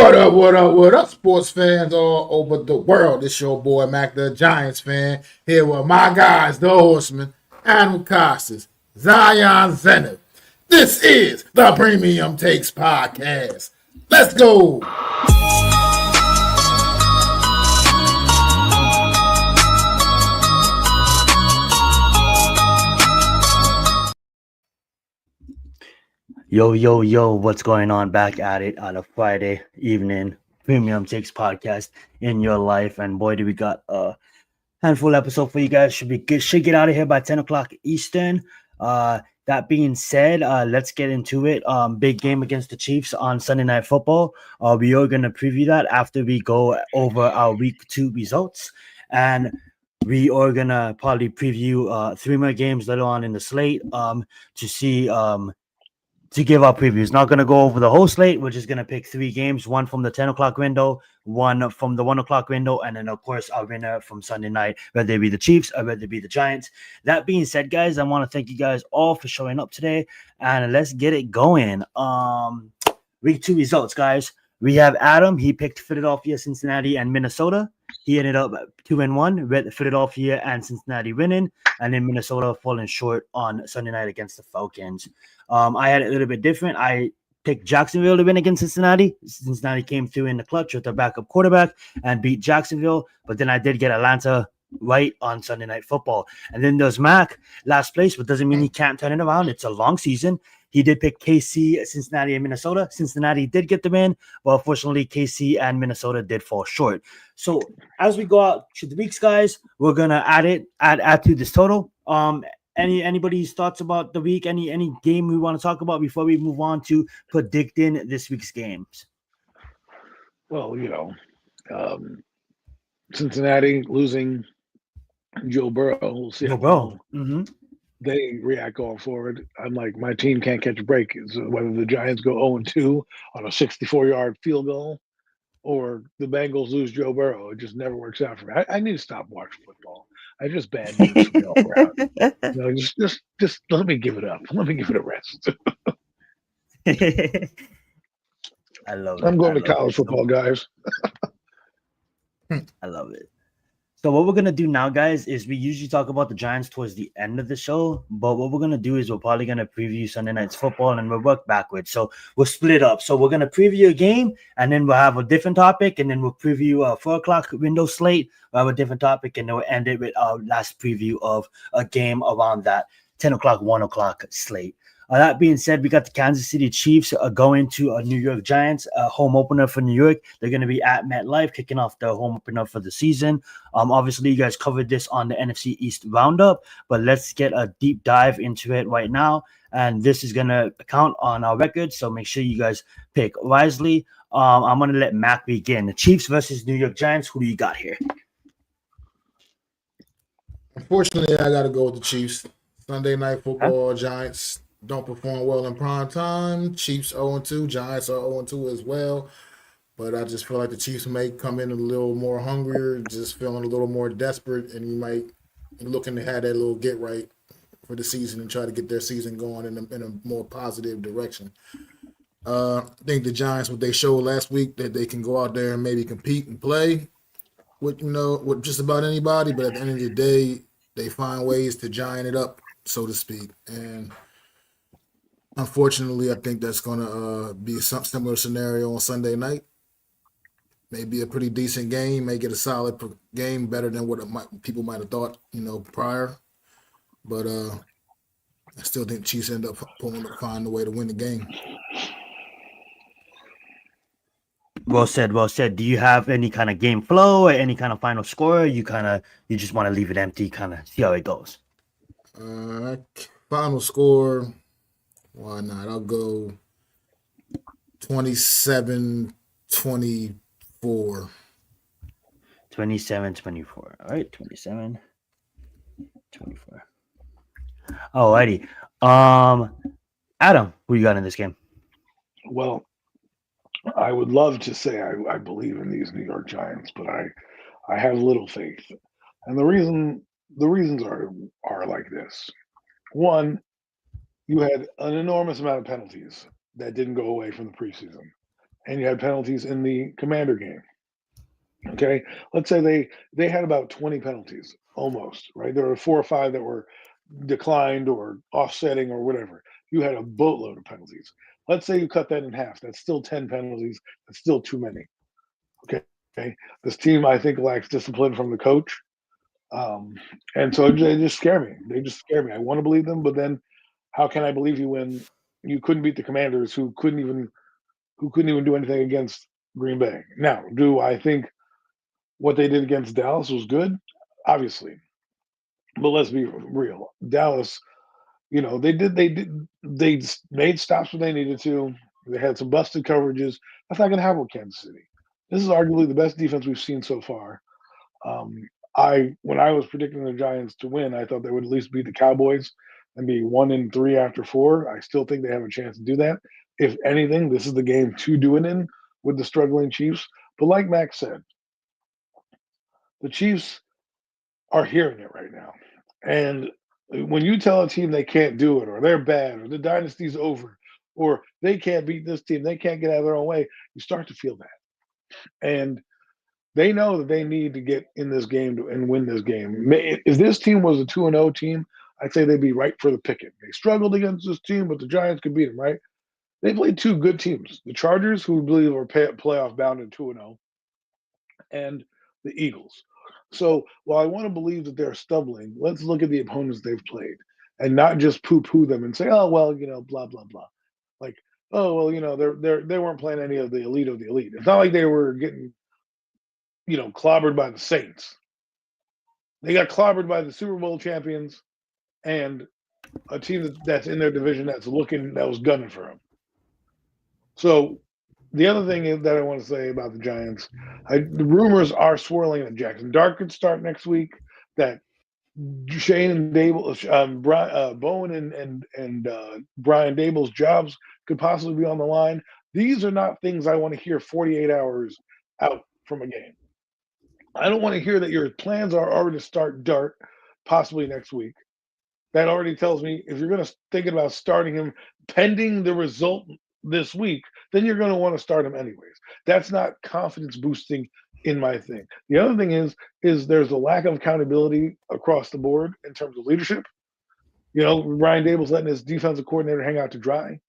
What up, sports fans all over the world? It's your boy, Mac the Giants fan, here with my guys, the horsemen, Adam Costas, Zion Zenith. This is the Premium Takes Podcast. Let's go. Yo, what's going on? Back at it on a Friday evening, Premium Takes Podcast in your life. And boy, do we got a handful episode for you guys. Should get out of here by 10 o'clock Eastern. That being said, let's get into it. Big game against the Chiefs on Sunday Night Football. We are going to preview that after we go over our week 2 results. And we are going to probably preview 3 more games later on in the slate to see to give our previews. Not going to go over the whole slate. We're just going to pick 3 games, one from the 10 o'clock window, one from the 1 o'clock window, and then, of course, our winner from Sunday night, whether it be the Chiefs or whether it be the Giants. That being said, guys, I want to thank you guys all for showing up today, and let's get it going. Week 2 results, guys. We have Adam. He picked Philadelphia, Cincinnati, and Minnesota. He ended up 2-1 with Philadelphia and Cincinnati winning, and then Minnesota falling short on Sunday night against the Falcons. I had it a little bit different. I picked Jacksonville to win against Cincinnati. Cincinnati came through in the clutch with their backup quarterback and beat Jacksonville, but then I did get Atlanta right on Sunday Night Football. And then there's Mac, last place, but doesn't mean he can't turn it around. It's a long season. He did pick KC, Cincinnati, and Minnesota. Cincinnati did get the win, but unfortunately, KC and Minnesota did fall short. So as we go out to the weeks, guys, we're gonna add to this total. Anybody's thoughts about the week? Any game we want to talk about before we move on to predicting this week's games? Well, Cincinnati losing Joe Burrow. We'll see how they react going forward. I'm like, my team can't catch a break. So whether the Giants go 0-2 on a 64-yard field goal or the Bengals lose Joe Burrow, it just never works out for me. I need to stop watching football. I just bad news from all around. Just let me give it up. Let me give it a rest. I love it. I'm going to college football, guys. I love it. So what we're going to do now, guys, is we usually talk about the Giants towards the end of the show. But what we're going to do is we're probably going to preview Sunday night's football and we'll work backwards. So we'll split it up. So we're going to preview a game and then we'll have a different topic. And then we'll preview a 4 o'clock window slate. We'll have a different topic. And then we'll end it with our last preview of a game around that 10 o'clock, 1 o'clock slate. That being said, we got the Kansas City Chiefs going to a New York Giants, home opener for New York. They're going to be at MetLife, kicking off their home opener for the season. Obviously, you guys covered this on the NFC East Roundup, but let's get a deep dive into it right now. And this is going to count on our record, so make sure you guys pick wisely. I'm going to let Mac begin. The Chiefs versus New York Giants. Who do you got here? Unfortunately, I got to go with the Chiefs. Sunday Night Football, Giants don't perform well in prime time. Chiefs 0-2. Giants are 0-2 as well. But I just feel like the Chiefs may come in a little more hungrier, just feeling a little more desperate, and you might be looking to have that little get right for the season and try to get their season going in a more positive direction. I think the Giants, what they showed last week, that they can go out there and maybe compete and play with just about anybody, but at the end of the day, they find ways to giant it up, so to speak. And unfortunately, I think that's going to be some similar scenario on Sunday night. Maybe a pretty decent game, may get a solid game, better than what people might have thought, prior. But I still think Chiefs end up finding a way to win the game. Well said. Do you have any kind of game flow or any kind of final score? You just want to leave it empty, kind of see how it goes? Final score. Why not? I'll go 27-24. 27-24. All right, 27-24. Alrighty. Adam, who you got in this game? Well, I would love to say I believe in these New York Giants, but I have little faith. And the reasons are like this. One, you had an enormous amount of penalties that didn't go away from the preseason. and you had penalties in the Commander game. Okay, let's say they had about 20 penalties, almost, right? There were 4 or 5 that were declined or offsetting or whatever. You had a boatload of penalties. Let's say you cut that in half. That's still 10 penalties. That's still too many. Okay. This team, I think, lacks discipline from the coach. And so they just scare me. They just scare me. I want to believe them, but then how can I believe you when you couldn't beat the Commanders who couldn't even do anything against Green Bay? Now, do I think what they did against Dallas was good? Obviously. But let's be real. Dallas, they made stops when they needed to. They had some busted coverages. That's not going to happen with Kansas City. This is arguably the best defense we've seen so far. When I was predicting the Giants to win, I thought they would at least beat the Cowboys and be 1-3 after 4. I still think they have a chance to do that. If anything, this is the game to do it in with the struggling Chiefs. But like Max said, the Chiefs are hearing it right now. And when you tell a team they can't do it, or they're bad, or the dynasty's over, or they can't beat this team, they can't get out of their own way, you start to feel that. And they know that they need to get in this game and win this game. If this team was a 2-0 team, I'd say they'd be right for the picket. They struggled against this team, but the Giants could beat them, right? They played 2 good teams. The Chargers, who we believe are playoff bound at 2-0, and the Eagles. So while I want to believe that they're stumbling, let's look at the opponents they've played and not just poo-poo them and say, oh, well, blah, blah, blah. Like, oh, well, they weren't playing any of the elite of the elite. It's not like they were getting clobbered by the Saints. They got clobbered by the Super Bowl champions and a team that's in their division that was gunning for them. So the other thing that I want to say about the Giants, the rumors are swirling that Jackson Dart could start next week, that Shane and Dable, Bowen and Brian Dable's jobs could possibly be on the line. These are not things I want to hear 48 hours out from a game. I don't want to hear that your plans are already to start Dart possibly next week. That already tells me if you're going to think about starting him pending the result this week, then you're going to want to start him anyways. That's not confidence boosting in my thing. The other thing is there's a lack of accountability across the board in terms of leadership. Ryan Dable's letting his defensive coordinator hang out to dry,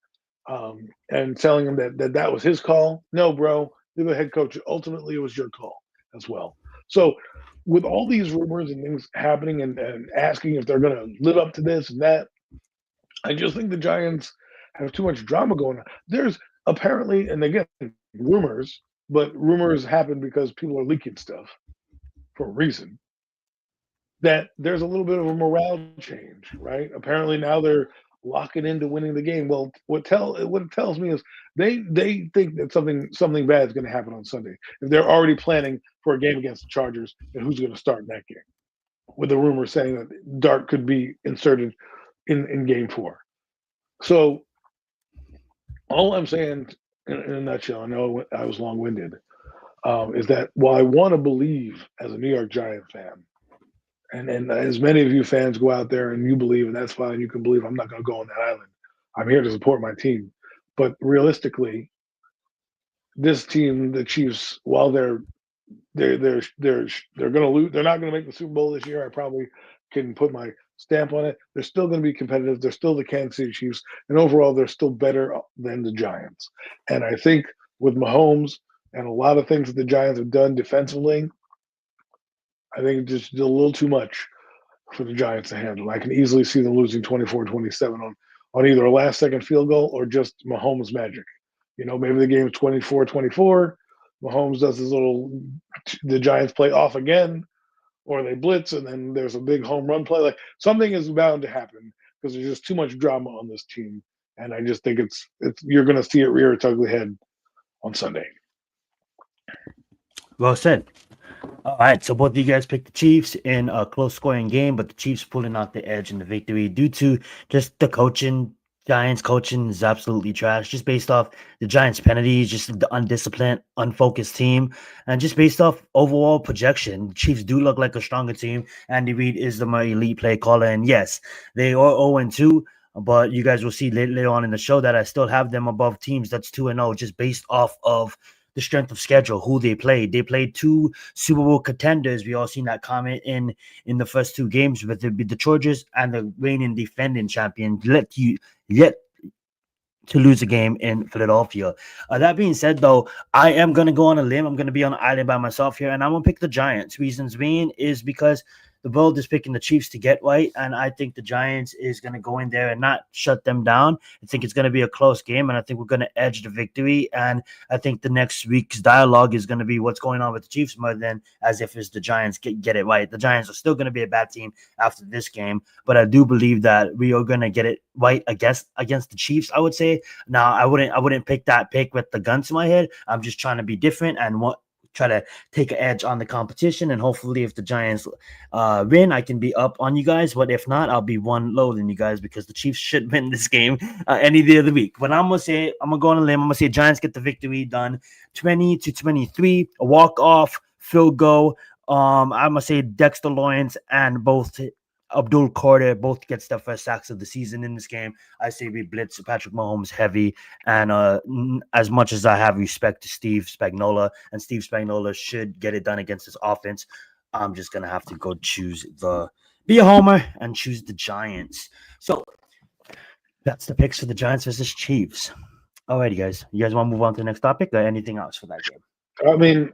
and telling him that was his call. No, bro, you're the head coach. Ultimately, it was your call as well. So with all these rumors and things happening and asking if they're going to live up to this and that, I just think the Giants have too much drama going on. There's apparently, and again, rumors, but rumors happen because people are leaking stuff for a reason, that there's a little bit of a morale change, right? Apparently now they're locking into winning the game. Well, what it tells me is they think that something bad is going to happen on Sunday. If they're already planning for a game against the Chargers, and who's going to start in that game, with the rumor saying that Dart could be inserted in Game 4. So all I'm saying in a nutshell, I know I was long-winded, is that while I want to believe as a New York Giant fan, and as many of you fans go out there and you believe, and that's fine, you can believe, I'm not going to go on that island. I'm here to support my team. But realistically, this team, the Chiefs, while they're going to lose, they're not going to make the Super Bowl this year. I probably can put my stamp on it. They're still going to be competitive. They're still the Kansas City Chiefs, and overall, they're still better than the Giants. And I think with Mahomes and a lot of things that the Giants have done defensively, I think it's just a little too much for the Giants to handle. I can easily see them losing 24-27 on either a last-second field goal or just Mahomes magic. Maybe the game's 24-24. Mahomes does the Giants play off again, or they blitz, and then there's a big home run play. Like, something is bound to happen because there's just too much drama on this team. And I just think it's you're going to see it rear its ugly head on Sunday. Well said. All right, so both of you guys picked the Chiefs in a close scoring game, but the Chiefs pulling out the edge in the victory due to just the coaching. Giants coaching is absolutely trash, just based off the Giants penalties, just the undisciplined, unfocused team, and just based off overall projection. The Chiefs do look like a stronger team. Andy Reid is the more elite play caller, and yes, they are 0-2. But you guys will see later on in the show that I still have them above teams that's 2-0, just based off of the strength of schedule, who they played. They played 2 Super Bowl contenders. We all seen that comment in the first 2 games with the Chargers and the reigning defending champion. Yet to lose a game in Philadelphia. That being said, though, I am going to go on a limb. I'm going to be on an island by myself here, and I'm going to pick the Giants. Reasons being is because the world is picking the Chiefs to get right, and I think the Giants is going to go in there and not shut them down. I think it's going to be a close game, and I think we're going to edge the victory. And I think the next week's dialogue is going to be what's going on with the Chiefs more than as if it's the Giants get it right. The Giants are still going to be a bad team after this game, but I do believe that we are going to get it right against the Chiefs, I would say. Now, I wouldn't pick that pick with the gun to my head. I'm just trying to be different and try to take an edge on the competition, and hopefully if the Giants win, I can be up on you guys, but if not, I'll be one lower than you guys because the Chiefs should win this game any day of the week. But I'm gonna go on a limb. I'm gonna say Giants get the victory done 20-23, a walk-off field goal. I'm gonna say Dexter Lawrence and both Abdul Carter both gets their first sacks of the season in this game. I say we blitz Patrick Mahomes heavy, and as much as I have respect to Steve Spagnuolo, and Steve Spagnuolo should get it done against this offense, I'm just gonna have to go be a homer and choose the Giants. So that's the picks for the Giants versus Chiefs. Alrighty, guys. You guys want to move on to the next topic or anything else for that game? I mean,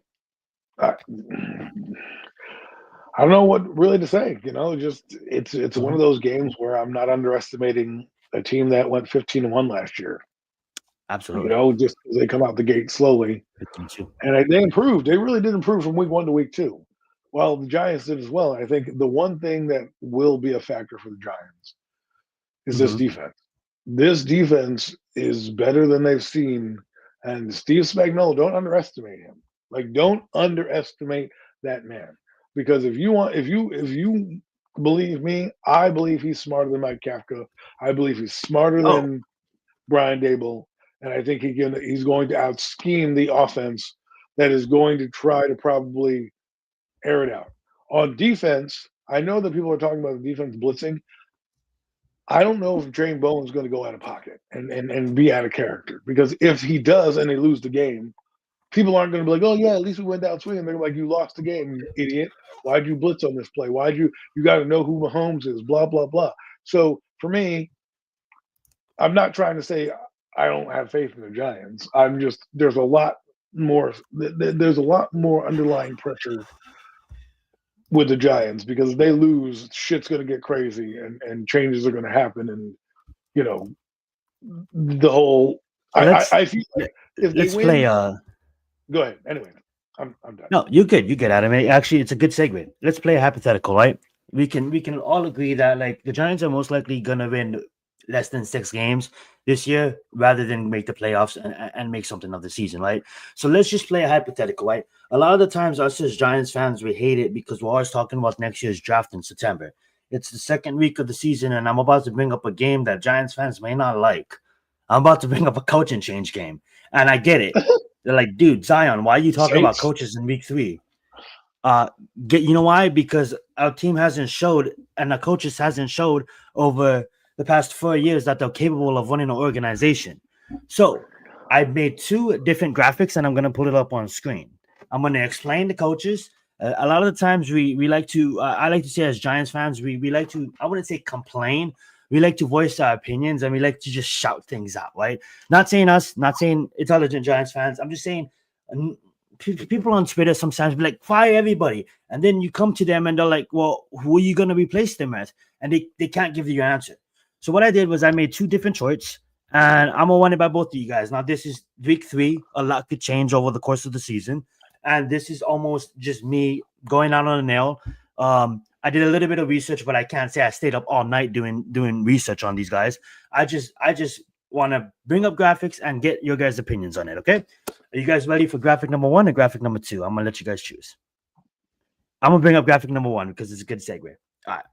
I don't know what really to say. Just it's one of those games where I'm not underestimating a team that went 15-1 last year. Absolutely. Just they come out the gate slowly, and they improved. They really did improve from week 1 to week 2. Well, the Giants did as well. I think the one thing that will be a factor for the Giants is this defense. This defense is better than they've seen, and Steve Spagnuolo, don't underestimate him. Don't underestimate that man. Because if you believe me, I believe he's smarter than Mike Kafka. I believe he's smarter than Brian Daboll, and I think he's going to out-scheme the offense that is going to try to probably air it out. On defense, I know that people are talking about the defense blitzing. I don't know if Jane Bowen is going to go out of pocket and be out of character, because if he does and they lose the game, people aren't going to be like, oh, yeah, at least we went down swinging. They're like, you lost the game, you idiot. Why'd you blitz on this play? You got to know who Mahomes is, blah, blah, blah. So for me, I'm not trying to say I don't have faith in the Giants. There's a lot more underlying pressure with the Giants, because if they lose, shit's going to get crazy and changes are going to happen. And, the whole, I feel like if they win, go ahead. Anyway, I'm done. No, you're good, Adam. Actually, it's a good segue. Let's play a hypothetical, right? We can all agree that the Giants are most likely gonna win less than 6 games this year, rather than make the playoffs and make something of the season, right? So let's just play a hypothetical, right? A lot of the times, us as Giants fans, we hate it because we're always talking about next year's draft in September. It's the second week of the season, and I'm about to bring up a game that Giants fans may not like. I'm about to bring up a coaching change game, and I get it. They're like, dude, Zion, why are you talking about coaches in week 3? You know why? Because our team hasn't showed, and the coaches hasn't showed over the past 4 years that they're capable of running an organization. So I made 2 different graphics, and I'm going to put it up on screen. I'm going to explain the coaches. A lot of the times we like to, I like to say as Giants fans, we like to, I wouldn't say complain. We like to voice our opinions, and we like to just shout things out, right? Not saying intelligent Giants fans. I'm just saying people on Twitter sometimes be like, fire everybody. And then you come to them and they're like, well, who are you going to replace them with? And they can't give you an answer. So what I did was I made 2 different charts, and I'm going to run it by both of you guys. Now, this is week 3. A lot could change over the course of the season. And this is almost just me going out on a nail. I did a little bit of research, but I can't say I stayed up all night doing research on these guys. I just want to bring up graphics and get your guys' opinions on it, okay? Are you guys ready for graphic number 1 or graphic number 2? I'm going to let you guys choose. I'm going to bring up graphic number 1 because it's a good segue. All right.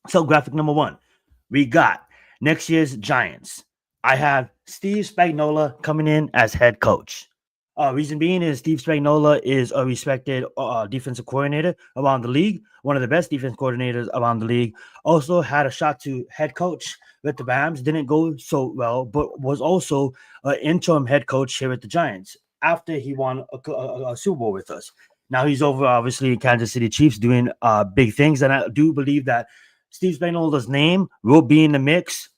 So graphic number 1, we got next year's Giants. I have Steve Spagnuolo coming in as head coach. Reason being is Steve Spagnuolo is a respected defensive coordinator around the league, one of the best defense coordinators around the league. Also had a shot to head coach with the Rams, didn't go so well, but was also an interim head coach here at the Giants after he won a Super Bowl with us. Now he's over, obviously, in Kansas City Chiefs doing big things, and I do believe that Steve Spagnuolo's name will be in the mix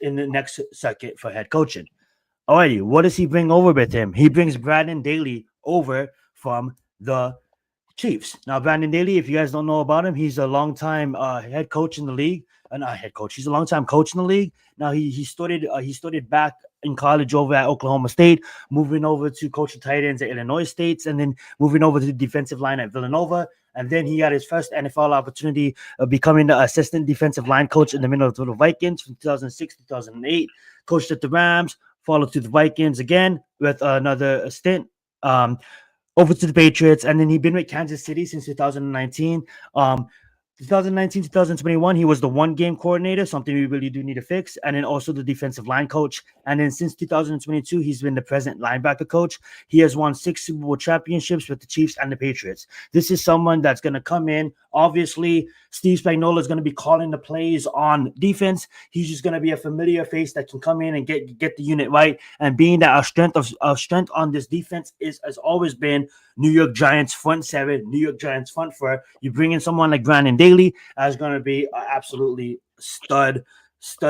in the next circuit for head coaching. Alrighty, what does he bring over with him? He brings Brandon Daly over from the Chiefs. Now, Brandon Daly, if you guys don't know about him, he's a longtime head coach in the league. Not head coach. He's a longtime coach in the league. Now he started back in college over at Oklahoma State, moving over to coach the tight ends at Illinois State, and then moving over to the defensive line at Villanova. And then he got his first NFL opportunity of becoming the assistant defensive line coach in the Minnesota Vikings from 2006 to 2008. Coached at the Rams, followed to the Vikings again with another stint. Over to the Patriots, and then he's been with Kansas City since 2019. 2019, 2021, he was the one-game coordinator, something we really do need to fix, and then also the defensive line coach. And then since 2022, he's been the present linebacker coach. He has won 6 Super Bowl championships with the Chiefs and the Patriots. This is someone that's going to come in. Obviously, Steve Spagnuolo is going to be calling the plays on defense. He's just going to be a familiar face that can come in and get the unit right. And being that our strength on this defense has always been New York Giants front seven, New York Giants front four. You bring in someone like Brandon Daly, that's going to be an absolutely stud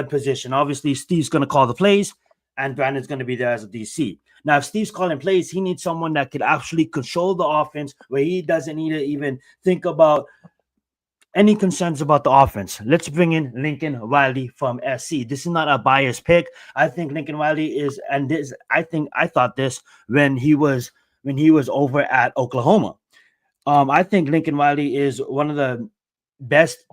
position. Obviously, Steve's going to call the plays, and Brandon's going to be there as a DC. Now, if Steve's calling plays, he needs someone that could actually control the offense where he doesn't need to even think about any concerns about the offense. Let's bring in Lincoln Riley from SC. This is not a biased pick. I think Lincoln Riley is, and this, I thought this when he was over at Oklahoma. I think Lincoln Riley is one of the best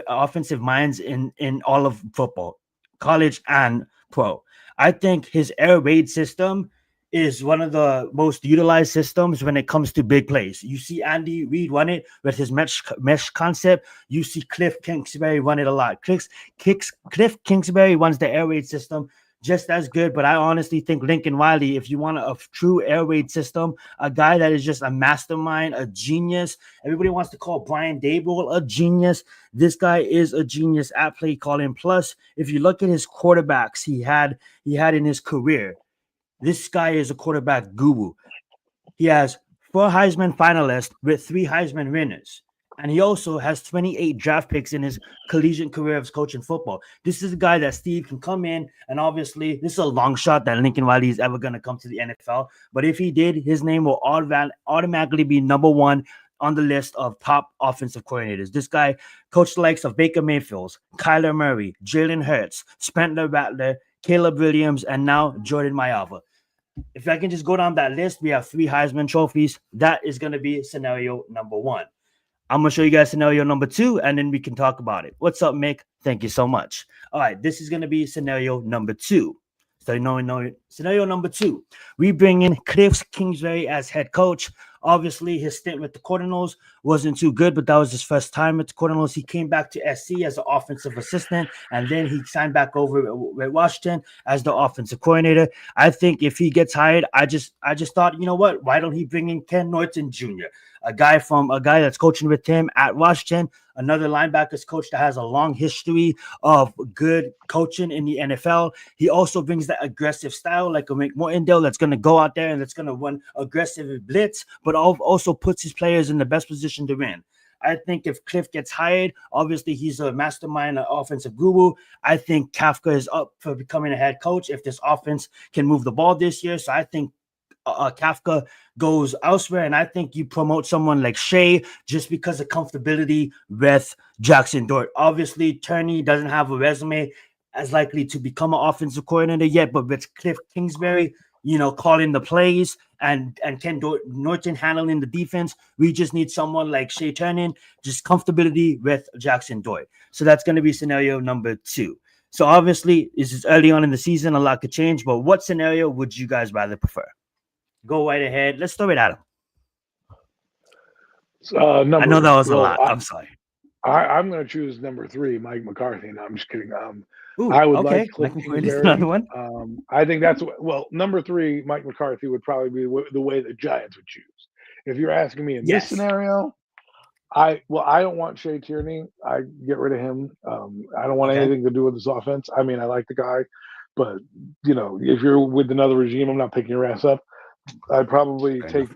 offensive minds in all of football, college and pro. I think his air raid system is one of the most utilized systems when it comes to big plays. You see Andy Reid run it with his mesh concept. You see Cliff Kingsbury run it a lot. Cliff Kingsbury runs the air raid system just as good, but I honestly think Lincoln Riley, if you want a true air raid system, a guy that is just a mastermind, a genius. Everybody wants to call Brian Daboll a genius. This guy is a genius at play calling. Plus, if you look at his quarterbacks he had in his career, this guy is a quarterback guru. He has 4 Heisman finalists with 3 Heisman winners. And he also has 28 draft picks in his collegiate career of coaching football. This is a guy that Steve can come in, and obviously this is a long shot that Lincoln Riley is ever going to come to the NFL. But if he did, his name will automatically be number 1 on the list of top offensive coordinators. This guy coached the likes of Baker Mayfield, Kyler Murray, Jalen Hurts, Spencer Rattler, Caleb Williams, and now Jordan Mailata. If I can just go down that list, we have 3 Heisman trophies. That is going to be scenario number 1. I'm going to show you guys scenario number 2, and then we can talk about it. What's up, Mick? Thank you so much. All right, this is going to be scenario number 2. Scenario number 2. We bring in Cliff Kingsbury as head coach. Obviously, his stint with the Cardinals wasn't too good, but that was his first time with the Cardinals. He came back to SC as an offensive assistant, and then he signed back over with Washington as the offensive coordinator. I think if he gets hired, I just thought, you know what? Why don't he bring in Ken Norton Jr., a guy that's coaching with him at Washington, another linebackers coach that has a long history of good coaching in the NFL. He also brings that aggressive style like a McMortindale that's going to go out there and that's going to run aggressive blitz, but also puts his players in the best position to win. I think if Cliff gets hired, obviously he's a mastermind, an offensive guru. I think Kafka is up for becoming a head coach if this offense can move the ball this year. So I think Kafka goes elsewhere, and I think you promote someone like Shea just because of comfortability with Jackson Dort. Obviously, Turney doesn't have a resume as likely to become an offensive coordinator yet, but with Cliff Kingsbury, calling the plays and Ken Norton handling the defense, we just need someone like Shea Turner, just comfortability with Jackson Dort. So that's going to be scenario number 2. So obviously, this is early on in the season, a lot could change, but what scenario would you guys rather prefer? Go right ahead. Let's start with Adam. I know that was a lot. I'm sorry. I'm going to choose number 3, Mike McCarthy. No, I'm just kidding. Ooh, I would okay. like Cliff Mike McCarthy's Kingsbury. another one. I think that's number 3, Mike McCarthy would probably be the way the Giants would choose. If you're asking me in this scenario, I don't want Shea Tierney. I get rid of him. I don't want anything to do with this offense. I mean, I like the guy, but if you're with another regime, I'm not picking your ass up. I'd probably take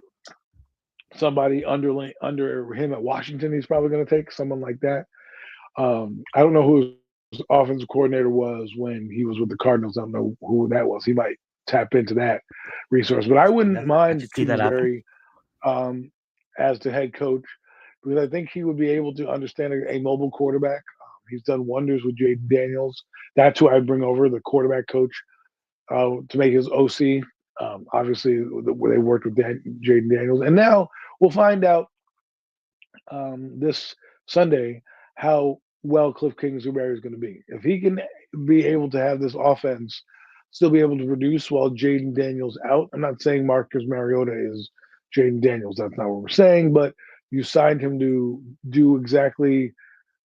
somebody under him at Washington. He's probably going to take someone like that. I don't know who his offensive coordinator was when he was with the Cardinals. I don't know who that was. He might tap into that resource, but I wouldn't mind Kingsbury as the head coach, because I think he would be able to understand a mobile quarterback. He's done wonders with Jaden Daniels. That's who I'd bring over, the quarterback coach, to make his OC. Obviously, where they worked with Jaden Daniels. And now we'll find out this Sunday how well Cliff Kingsbury is going to be. If he can be able to have this offense still be able to produce while Jaden Daniels out. I'm not saying Marcus Mariota is Jaden Daniels. That's not what we're saying. But you signed him to do exactly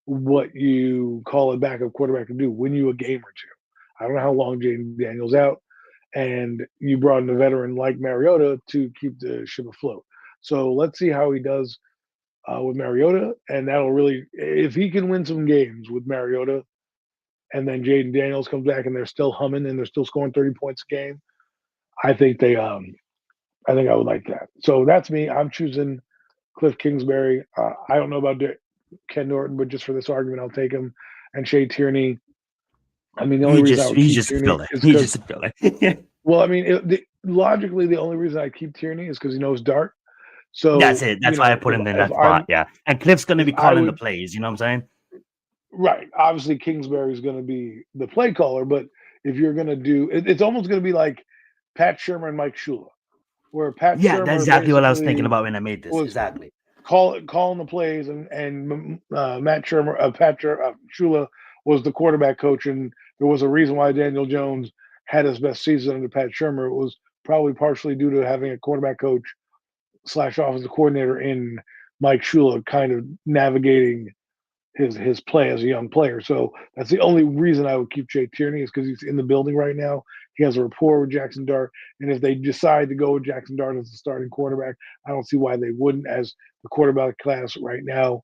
what you call a backup quarterback to do, win you a game or two. I don't know how long Jaden Daniels out. And you brought in a veteran like Mariota to keep the ship afloat. So let's see how he does with Mariota. And that'll really, if he can win some games with Mariota, and then Jaden Daniels comes back and they're still humming and they're still scoring 30 points a game, I think I would like that. So that's me. I'm choosing Cliff Kingsbury. I don't know about Ken Norton, but just for this argument, I'll take him. And Shea Tierney. I mean, the only reason I would keep Tierney is because well, I mean, logically, the only reason I keep Tierney is because he knows Dart. So that's it. That's why I put him in that spot. Yeah, and Cliff's going to be calling the plays. You know what I'm saying? Right. Obviously, Kingsbury is going to be the play caller, but if you're going to do, it's almost going to be like Pat Shurmur and Mike Shula, where Pat Shurmur that's exactly what I was thinking about when I made this. Exactly. Calling the plays, and Pat Shula was the quarterback coach, and there was a reason why Daniel Jones had his best season under Pat Shurmur. It was probably partially due to having a quarterback coach / offensive coordinator in Mike Shula, kind of navigating his play as a young player. So that's the only reason I would keep Shea Tierney, is because he's in the building right now. He has a rapport with Jackson Dart. And if they decide to go with Jackson Dart as the starting quarterback, I don't see why they wouldn't, as the quarterback class right now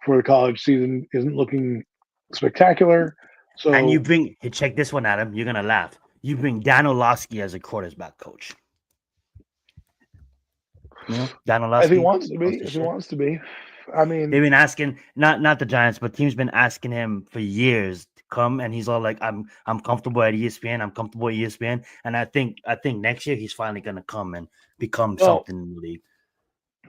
for the college season isn't looking spectacular. So, and you bring, check this one, Adam, you're going to laugh. You bring Dan Orlovsky as a quarterback coach. You know, Dan Orlovsky. If he wants to be. I mean, they've been asking, not the Giants, but teams been asking him for years to come, and he's all like, "I'm comfortable at ESPN. I'm comfortable at ESPN." And I think next year he's finally gonna come and become something in the league.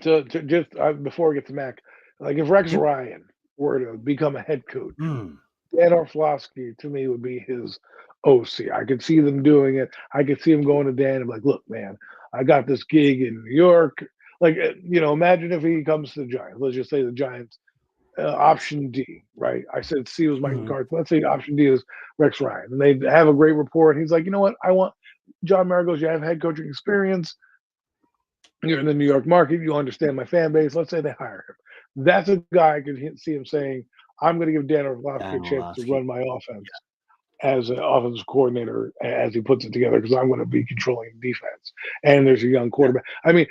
To just before we get to Mac, like if Rex Ryan were to become a head coach, Dan Orlovsky to me would be his OC. I could see them doing it. I could see him going to Dan and be like, "Look, man, I got this gig in New York." Like, imagine if he comes to the Giants. Let's just say the Giants, option D, right? I said C was Mike McCarthy. Let's say option D is Rex Ryan. And they have a great rapport. And he's like, you know what? I want John Mara goes, you have head coaching experience. You're in the New York market. You understand my fan base. Let's say they hire him. That's a guy I could see him saying, I'm going to give Dan Orlovsky a chance to run my offense as an offensive coordinator as he puts it together, because I'm going to be controlling defense. And there's a young quarterback. I mean,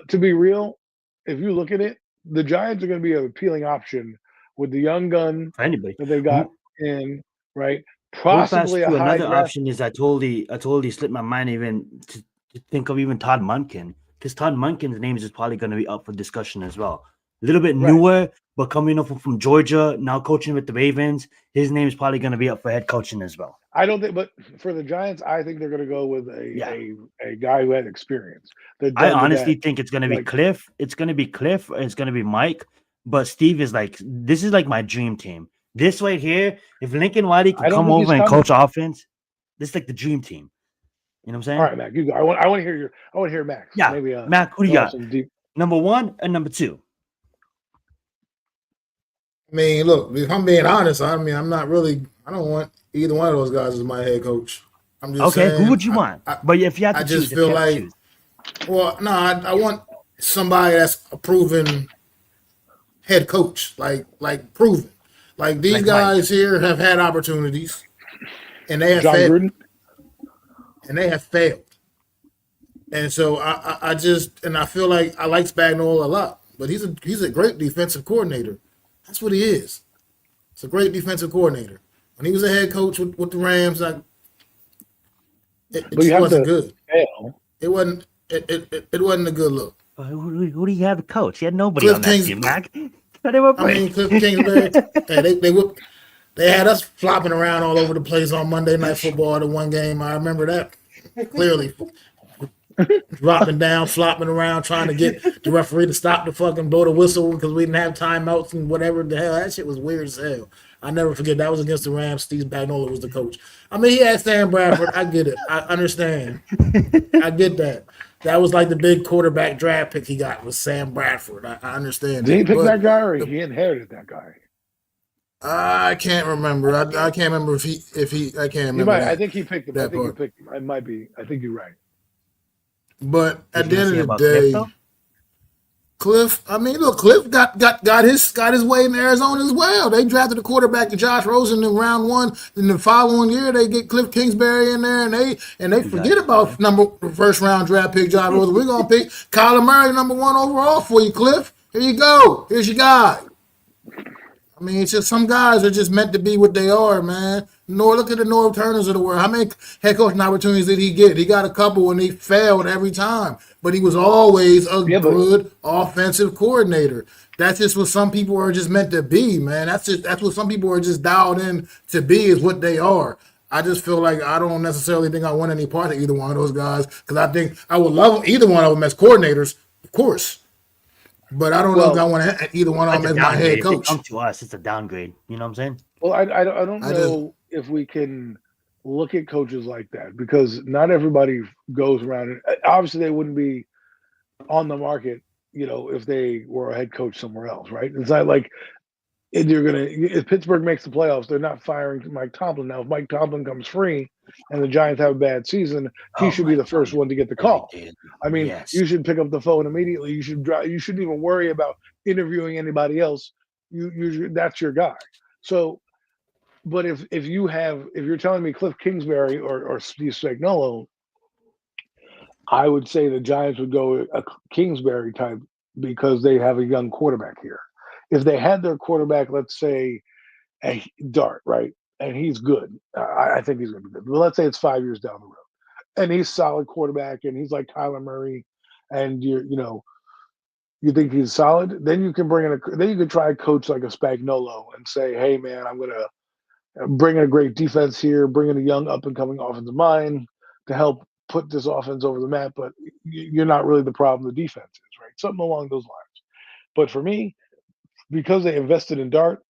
to be real, if you look at it, the Giants are going to be an appealing option with the young gun that they got in, right? Possibly another option is I totally slipped my mind even to think of even Todd Monken, because Todd Monken's name is probably going to be up for discussion as well. A little bit newer, but coming up from Georgia, now coaching with the Ravens, his name is probably going to be up for head coaching as well. I don't think, but for the Giants, I think they're going to go with a guy who had experience. I honestly think it's going to be Cliff. It's going to be Cliff. It's going to be Mike. But Steve is like, this is like my dream team. This right here, if Lincoln Riley can come over and coach offense, this is like the dream team. You know what I'm saying? All right, Mac, you go. I want to hear Max. Yeah, maybe, Mac, who do you got? Number 1 and number 2. I mean, look, if I'm being honest, I mean, I don't want either one of those guys as my head coach. I'm just saying, who would you want? But if you have to choose, I just feel like, well, no, I want somebody that's a proven head coach, like proven. Like these Like guys here have had opportunities, and they have John failed. Gruden? And they have failed. And so I just and I feel like I like Spagnuolo a lot, but he's a great defensive coordinator. That's what he is. It's a great defensive coordinator. When he was a head coach with the Rams, it just wasn't good. Fail. It wasn't. It wasn't a good look. Who do you have to coach? He had nobody Cliff on that Kings- team, Mac. They were playing. Cliff Kingsbury. They had us flopping around all over the place on Monday Night Football. The one game I remember that clearly. Dropping down, flopping around, trying to get the referee to stop the fucking blow the whistle because we didn't have timeouts and whatever the hell. That shit was weird as hell. I never forget that was against the Rams. Steve Spagnuolo was the coach. I mean, he had Sam Bradford. I get it. I understand. I get that. That was like the big quarterback draft pick he got was Sam Bradford. I understand. Did he pick that guy or he inherited that guy? I can't remember. I can't remember if he. I can't remember. I think he picked him. I think he picked him. I might be. I think you're right. But at the end of the day, Cliff. I mean, look, Cliff got his way in Arizona as well. They drafted a quarterback to Josh Rosen in round 1. In the following year, they get Cliff Kingsbury in there, and they forget about first round draft pick Josh Rosen. We're gonna pick Kyler Murray number 1 overall for you, Cliff. Here you go. Here's your guy. I mean, it's just some guys are just meant to be what they are, man. Look at the Norv Turners of the world. How many head coaching opportunities did he get? He got a couple and he failed every time. But he was always a good offensive coordinator. That's just what some people are just meant to be, man. That's what some people are just dialed in to be is what they are. I just feel like I don't necessarily think I want any part of either one of those guys because I think I would love either one of them as coordinators, of course. But I don't know if I want either one of them as my head coach. If they come to us, it's a downgrade. You know what I'm saying? Well, I don't know if we can look at coaches like that because not everybody goes around. Obviously, they wouldn't be on the market, if they were a head coach somewhere else, right? It's not like if Pittsburgh makes the playoffs, they're not firing Mike Tomlin. Now, if Mike Tomlin comes free and the Giants have a bad season, he should be the first one to get the call. I mean, you should pick up the phone immediately. You shouldn't even worry about interviewing anybody else. That's your guy. So, but if you're telling me Cliff Kingsbury or Steve Spagnuolo, I would say the Giants would go a Kingsbury type because they have a young quarterback here. If they had their quarterback, let's say, a Dart, right, and he's good, I think he's going to be good. But let's say it's 5 years down the road, and he's solid quarterback, and he's like Kyler Murray, and you think he's solid, then you can then you can try a coach like a Spagnuolo and say, hey man, I'm going to bring in a great defense here, bring in a young up and coming offensive mind to help put this offense over the map, but you're not really the problem. The defense is, right? Something along those lines. But for me, because they invested in Dart,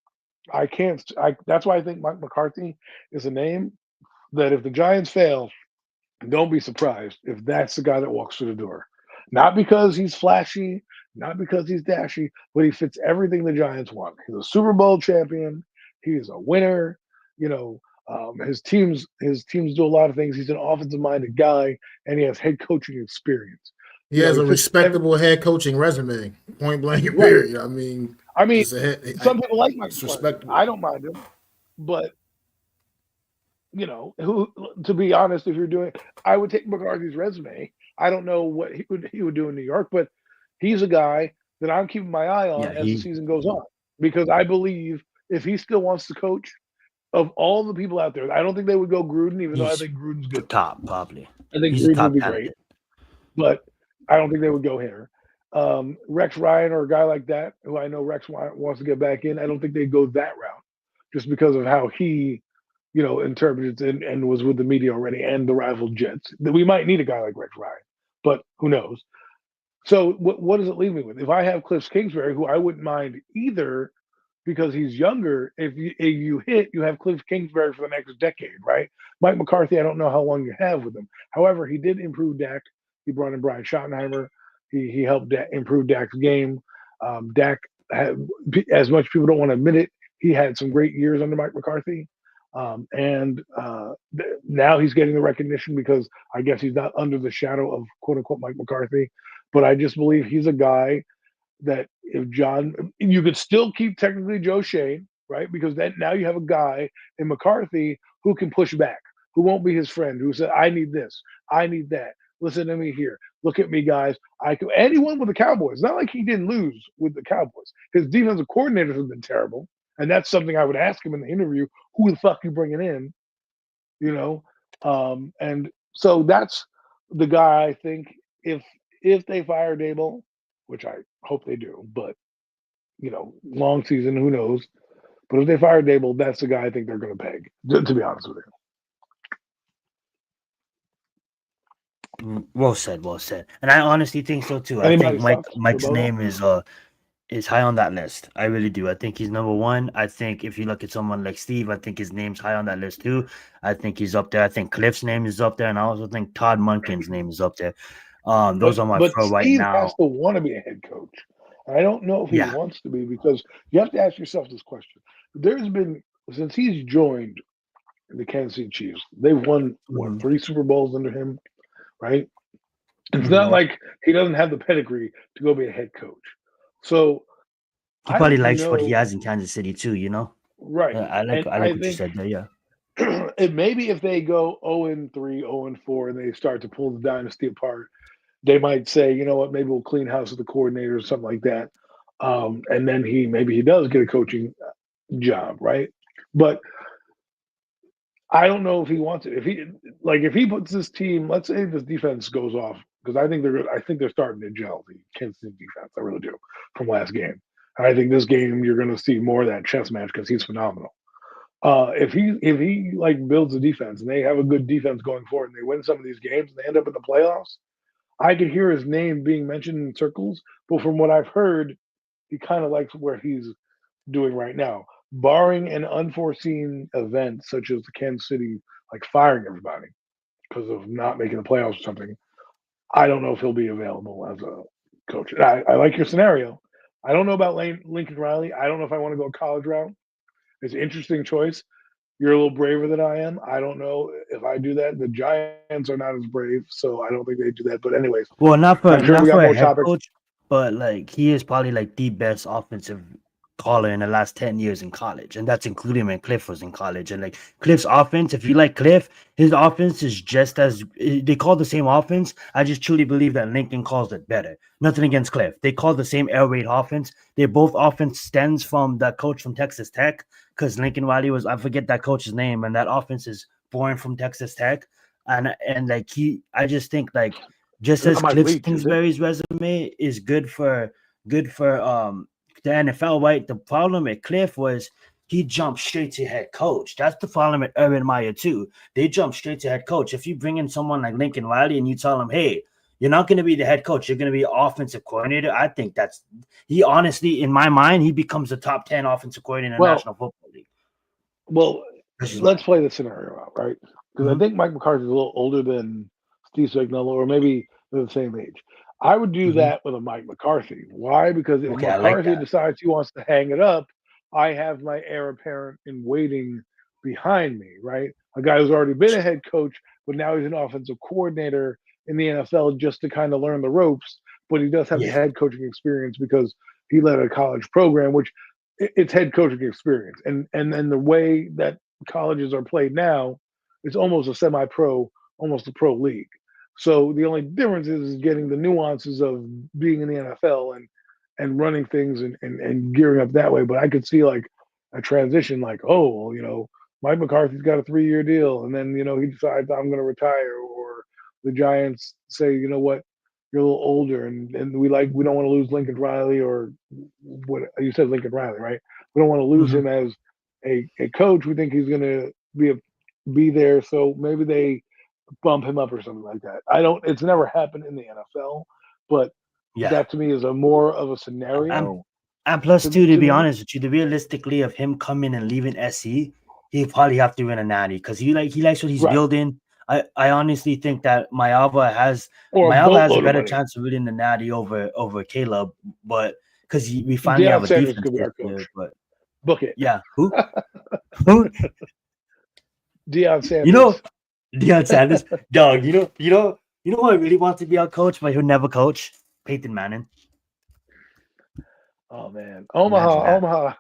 that's why I think Mike McCarthy is a name that if the Giants fail, don't be surprised if that's the guy that walks through the door. Not because he's flashy, not because he's dashy, but he fits everything the Giants want. He's a Super Bowl champion. He's a winner. His teams do a lot of things. He's an offensive-minded guy, and he has head coaching experience. He has a respectable head coaching resume, point blank and period. I mean, some people like Mike McCarthy. I don't mind him, but to be honest, I would take McCarthy's resume. I don't know what he would do in New York, but he's a guy that I'm keeping my eye on as the season goes on because I believe if he still wants to coach, of all the people out there, I don't think they would go Gruden, even though I think Gruden's good. Top, probably. I think Gruden would be great, but I don't think they would go here. Rex Ryan or a guy like that, who I know Rex wants to get back in, I don't think they'd go that route just because of how he, interprets and was with the media already and the rival Jets. We might need a guy like Rex Ryan, but who knows? So what does it leave me with? If I have Cliff Kingsbury, who I wouldn't mind either, because he's younger, if you have Cliff Kingsbury for the next decade, right? Mike McCarthy, I don't know how long you have with him. However, he did improve Dak. He brought in Brian Schottenheimer. He helped improve Dak's game. Dak had, as much people don't want to admit it, he had some great years under Mike McCarthy. Now he's getting the recognition because I guess he's not under the shadow of quote unquote Mike McCarthy. But I just believe he's a guy that you could still keep technically Joe Shane, right? Because then now you have a guy in McCarthy who can push back, who won't be his friend, who said, I need this, I need that. Listen to me here. Look at me, guys. And he won with the Cowboys. Not like he didn't lose with the Cowboys. His defensive coordinators have been terrible. And that's something I would ask him in the interview. Who the fuck you bringing in? You know? And so that's the guy I think if they fire Dable, which I hope they do, but long season, who knows? But if they fire Dable, that's the guy I think they're going to peg. To be honest with you. Well said. And I honestly think so too. Anybody I think Mike's name is high on that list. I really do. I think he's number one. I think if you look at someone like Steve, I think his name's high on that list too. I think he's up there. I think Cliff's name is up there, and I also think Todd Monken's name is up there. Those are my pro right now. Steve has to want to be a head coach. I don't know if he wants to be, because you have to ask yourself this question. There's been, since he's joined the Kansas City Chiefs, they've won, 3 Super Bowls under him, right? It's not like he doesn't have the pedigree to go be a head coach. So he probably likes what he has in Kansas City too, Right. I like what you said there, yeah. And maybe if they go 0-3, 0-4, and they start to pull the dynasty apart, they might say, you know what, maybe we'll clean house with the coordinator or something like that. And then maybe he does get a coaching job, right? But I don't know if he wants it. If he puts this team, let's say this defense goes off, because I think they're starting to gel, the Kansas City defense. I really do, from last game. And I think this game you're going to see more of that chess match because he's phenomenal. If he builds a defense and they have a good defense going forward and they win some of these games and they end up in the playoffs, I could hear his name being mentioned in circles. But from what I've heard, he kind of likes where he's doing right now, barring an unforeseen event such as the Kansas City firing everybody because of not making the playoffs or something. I don't know if he'll be available as a coach. I like your scenario. I don't know about Lincoln Riley. I don't know if I want to go college route. It's an interesting choice. You're a little braver than I am. I don't know if I do that. The Giants are not as brave, so I don't think they do that. But anyways, well, not for a head coach, but he is probably the best offensive caller in the last 10 years in college, and that's including when Cliff was in college. And Cliff's offense, if you like Cliff, his offense is just as they call the same offense. I just truly believe that Lincoln calls it better. Nothing against Cliff. They call the same air raid offense. They both offense stems from that coach from Texas Tech, because Lincoln Riley I forget that coach's name, and that offense is born from Texas Tech. And I just think just as Cliff Kingsbury's resume is good for the NFL, right? The problem with Cliff was he jumped straight to head coach. That's the problem with Urban Meyer too. They jump straight to head coach. If you bring in someone like Lincoln Riley and you tell him, hey, you're not going to be the head coach, you're going to be offensive coordinator, I think he honestly, in my mind, he becomes a top 10 offensive coordinator in the National Football League. Well, let's play the scenario out, right? Because I think Mike McCarthy's a little older than Steve Spagnuolo, or maybe they're the same age. I would do that with a Mike McCarthy. Why? Because if McCarthy decides he wants to hang it up, I have my heir apparent in waiting behind me, right? A guy who's already been a head coach, but now he's an offensive coordinator in the NFL just to kind of learn the ropes. But he does have the head coaching experience because he led a college program, which it's head coaching experience. And then the way that colleges are played now, it's almost a semi-pro, almost a pro league. So the only difference is getting the nuances of being in the NFL and running things and gearing up that way. But I could see a transition Mike McCarthy's got a 3-year deal, and then, he decides I'm going to retire, or the Giants say, you know what, you're a little older and we don't want to lose Lincoln Riley, or what you said, Lincoln Riley, right? We don't want to lose him as a coach. We think he's going to be there. So maybe they bump him up or something like that. It's never happened in the NFL, but that to me is more of a scenario. And plus, to be honest with you, realistically of him coming and leaving SC, he'll probably have to win a natty because he likes what he's building. I honestly think that Mayava has a better chance of winning the natty over Caleb, but because we finally have a defense there. But book it. Yeah, who? Deion Sanders. Deion Sanders, dog. You know who I really want to be our coach, but he'll never coach? Peyton Manning. Oh man, Omaha.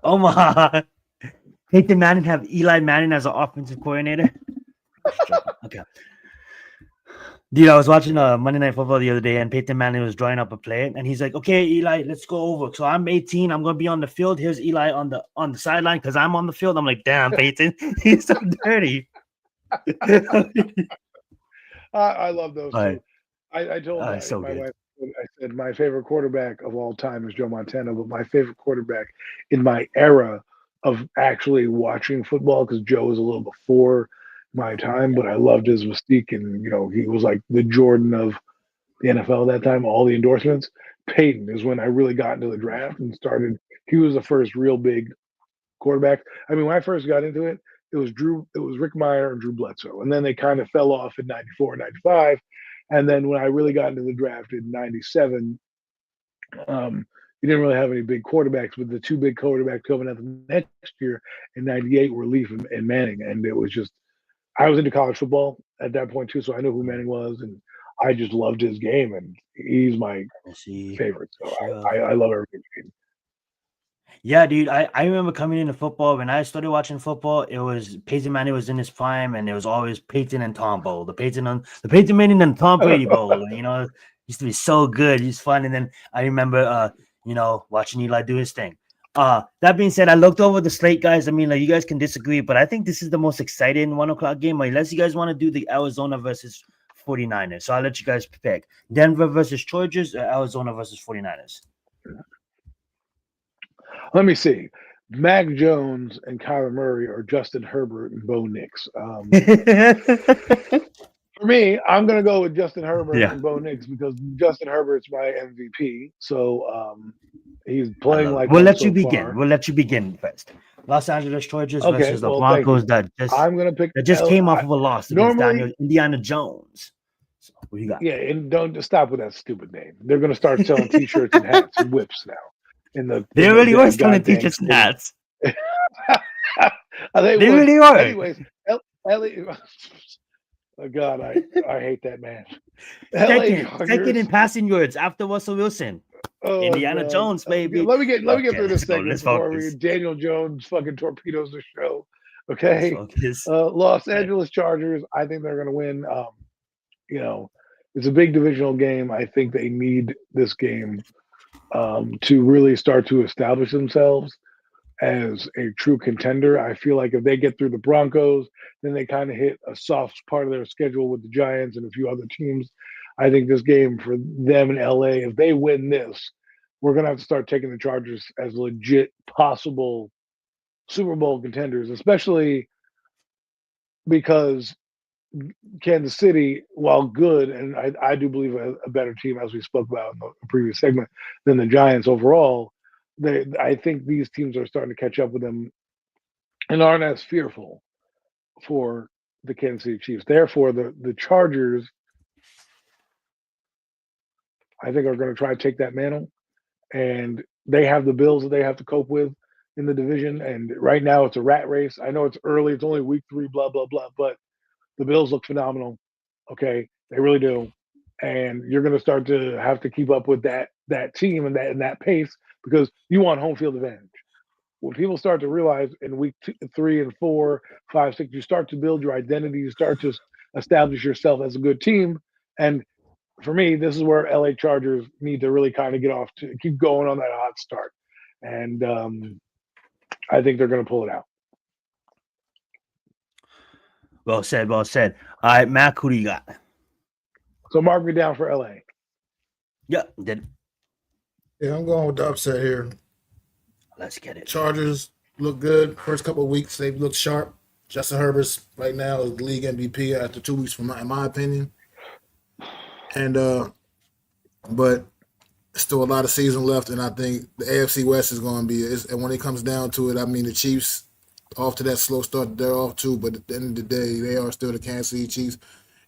Omaha. Peyton Manning have Eli Manning as an offensive coordinator. Okay. Dude, I was watching Monday Night Football the other day, and Peyton Manning was drawing up a play, and he's like, "Okay, Eli, let's go over." So I'm 18. I'm gonna be on the field. Here's Eli on the sideline because I'm on the field. I'm like, "Damn, Peyton, he's so dirty." I love those two. I told so my good. wife, I said my favorite quarterback of all time is Joe Montana, but my favorite quarterback in my era of actually watching football, because Joe was a little before my time, but I loved his mystique, and he was like the Jordan of the NFL at that time. All the endorsements. Peyton is when I really got into the draft and started. He was the first real big quarterback. I mean, when I first got into it, it was Rick Meyer and Drew Bledsoe, and then they kind of fell off in '94, '95, and then when I really got into the draft in '97, you didn't really have any big quarterbacks, but the two big quarterbacks coming out the next year in '98 were Leaf and Manning, and it was just I was into college football at that point too, so I knew who Manning was, and I just loved his game, and he's my favorite. So Sure. I love everything. Yeah, dude. I remember coming into football when I started watching football. It was Peyton Manning was in his prime, and it was always Peyton and Tom Bowl. The Peyton Manning and Tom Brady Bowl. Used to be so good. He's fun. And then I remember, watching Eli do his thing. That being said, I looked over the slate, guys. I mean, like, you guys can disagree, but I think this is the most exciting 1:00 game, unless you guys want to do the Arizona versus 49ers. So I'll let you guys pick Denver versus Chargers or Arizona versus 49ers. Let me see. Mac Jones and Kyler Murray or Justin Herbert and Bo Nix. For me, I'm going to go with Justin Herbert and Bo Nix because Justin Herbert's my MVP. So he's playing like we'll let you begin. We'll let you begin first. Los Angeles Chargers versus the Broncos that just came off of a loss against Indiana Jones. So what do you got? Yeah, and don't stop with that stupid name. They're going to start selling T-shirts and hats and whips now. They really were selling T-shirts and hats. They really were. Anyways, oh God, I hate that man. Second in passing yards after Russell Wilson. Oh, Indiana Jones, baby. Let me get through this segment before Daniel Jones fucking torpedoes the show. Okay. Los Angeles Chargers, I think they're gonna win. It's a big divisional game. I think they need this game to really start to establish themselves as a true contender. I feel like if they get through the Broncos, then they kind of hit a soft part of their schedule with the Giants and a few other teams. I think this game for them in LA, if they win this, we're going to have to start taking the Chargers as legit possible Super Bowl contenders, especially because Kansas City, while good, and I do believe a better team, as we spoke about in the previous segment, than the Giants overall, I think these teams are starting to catch up with them and aren't as fearful for the Kansas City Chiefs. Therefore, the Chargers, I think, are going to try to take that mantle, and they have the Bills that they have to cope with in the division. And right now, it's a rat race. I know it's early; it's only week 3, blah blah blah. But the Bills look phenomenal. Okay, they really do, and you're going to start to have to keep up with that team and that pace because you want home field advantage. When people start to realize in week 2, 3, and 4, 5, 6, you start to build your identity. You start to establish yourself as a good team. And for me, this is where LA Chargers need to really kind of get off to keep going on that hot start. And I think they're going to pull it out. Well said. Well said. All right, Mac, who do you got? So mark me down for LA. Yeah, I'm going with the upset here. Let's get it. Chargers look good. First couple of weeks, they look sharp. Justin Herbert's right now is the league MVP after 2 weeks, in my opinion. And but still a lot of season left, and I think the AFC West is going to be. And when it comes down to it, I mean the Chiefs off to that slow start, they're off too. But at the end of the day, they are still the Kansas City Chiefs,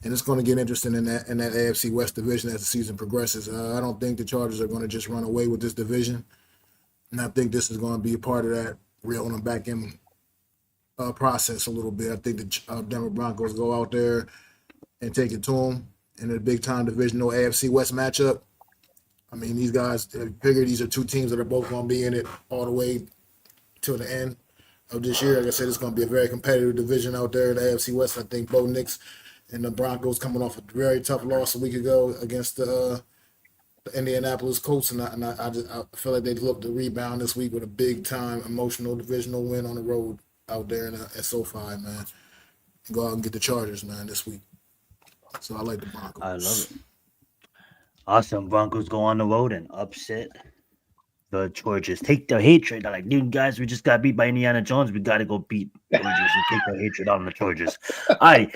and it's going to get interesting in that AFC West division as the season progresses. I don't think the Chargers are going to just run away with this division. And I think this is going to be a part of that reeling them back in process a little bit. I think the Denver Broncos go out there and take it to them in a big-time divisional AFC West matchup. I mean, these guys figure these are two teams that are both going to be in it all the way till the end of this year. Like I said, it's going to be a very competitive division out there in the AFC West. I think Bo Nix and the Broncos coming off a very tough loss a week ago against the Indianapolis Colts, and I feel like they look to rebound this week with a big time emotional divisional win on the road out there at SoFi, man. Go out and get the Chargers, man, this week. So I like the Broncos. I love it. Awesome. Broncos go on the road and upset the Chargers. Take the hatred. They're like, dude, guys, we just got beat by Indiana Jones. We got to go beat Chargers and take the hatred on the Chargers. All right.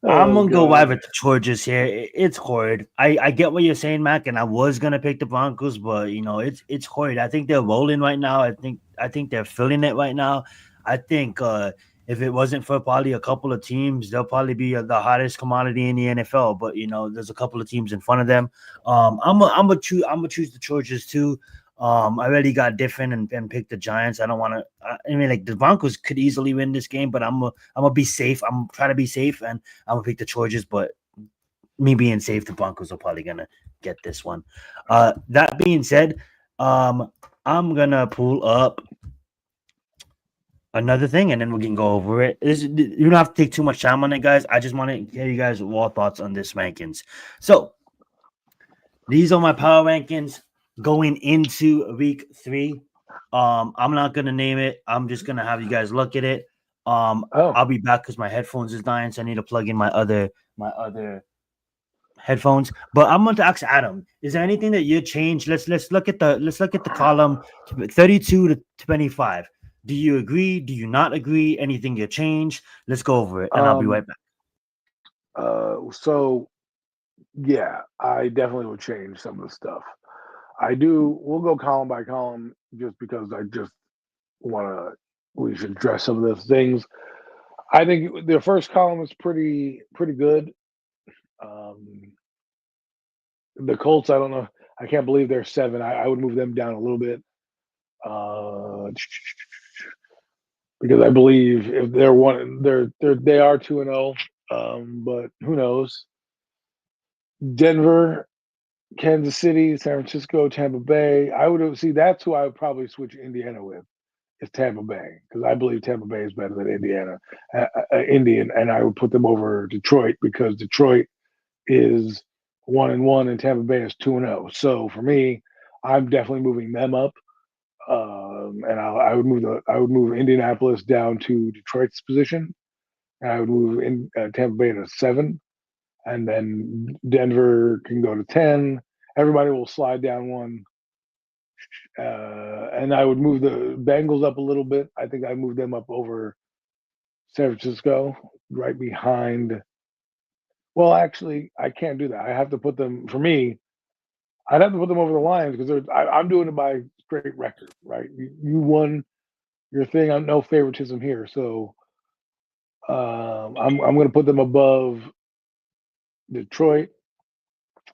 I'm going to go wide with the Chargers here. It's horrid. I get what you're saying, Mac, and I was going to pick the Broncos, but, it's horrid. I think they're rolling right now. I think they're feeling it right now. I think if it wasn't for probably a couple of teams, they'll probably be the hottest commodity in the NFL. But, there's a couple of teams in front of them. I'm gonna choose the Chargers too. I already got different and picked the Giants. I don't want to. I mean, like the Broncos could easily win this game, but I'm gonna be safe. I'm trying to be safe, and I'm gonna pick the Chargers. But me being safe, the Broncos are probably gonna get this one. That being said, I'm gonna pull up another thing, and then we can go over it. You don't have to take too much time on it, guys. I just want to hear you guys' raw thoughts on this rankings. So these are my power rankings going into week 3. I'm not gonna name it. I'm just gonna have you guys look at it. I'll be back because my headphones is dying, so I need to plug in my other headphones. But I'm going to ask Adam: is there anything that you changed? Let's look at the column 32 to 25. Do you agree? Do you not agree? Anything you change? Let's go over it, and I'll be right back. So yeah, I definitely would change some of the stuff. We'll go column by column just because I just we should address some of those things. I think the first column is pretty good. The Colts, I don't know. I can't believe they're 7. I would move them down a little bit. Because I believe if they're they are 2-0. But who knows? Denver, Kansas City, San Francisco, Tampa Bay. That's who I would probably switch Indiana with, is Tampa Bay, because I believe Tampa Bay is better than Indian, and I would put them over Detroit because Detroit is 1-1 and Tampa Bay is 2-0. So for me, I'm definitely moving them up, and I would move Indianapolis down to Detroit's position, and I would move Tampa Bay to 7. And then Denver can go to 10. Everybody will slide down 1. And I would move the Bengals up a little bit. I think I moved them up over San Francisco, right behind. Well, actually, I can't do that. I have to put them, for me, I'd have to put them over the Lions because I'm doing it by straight record, right? You won your thing. I'm no favoritism here. So I'm going to put them above Detroit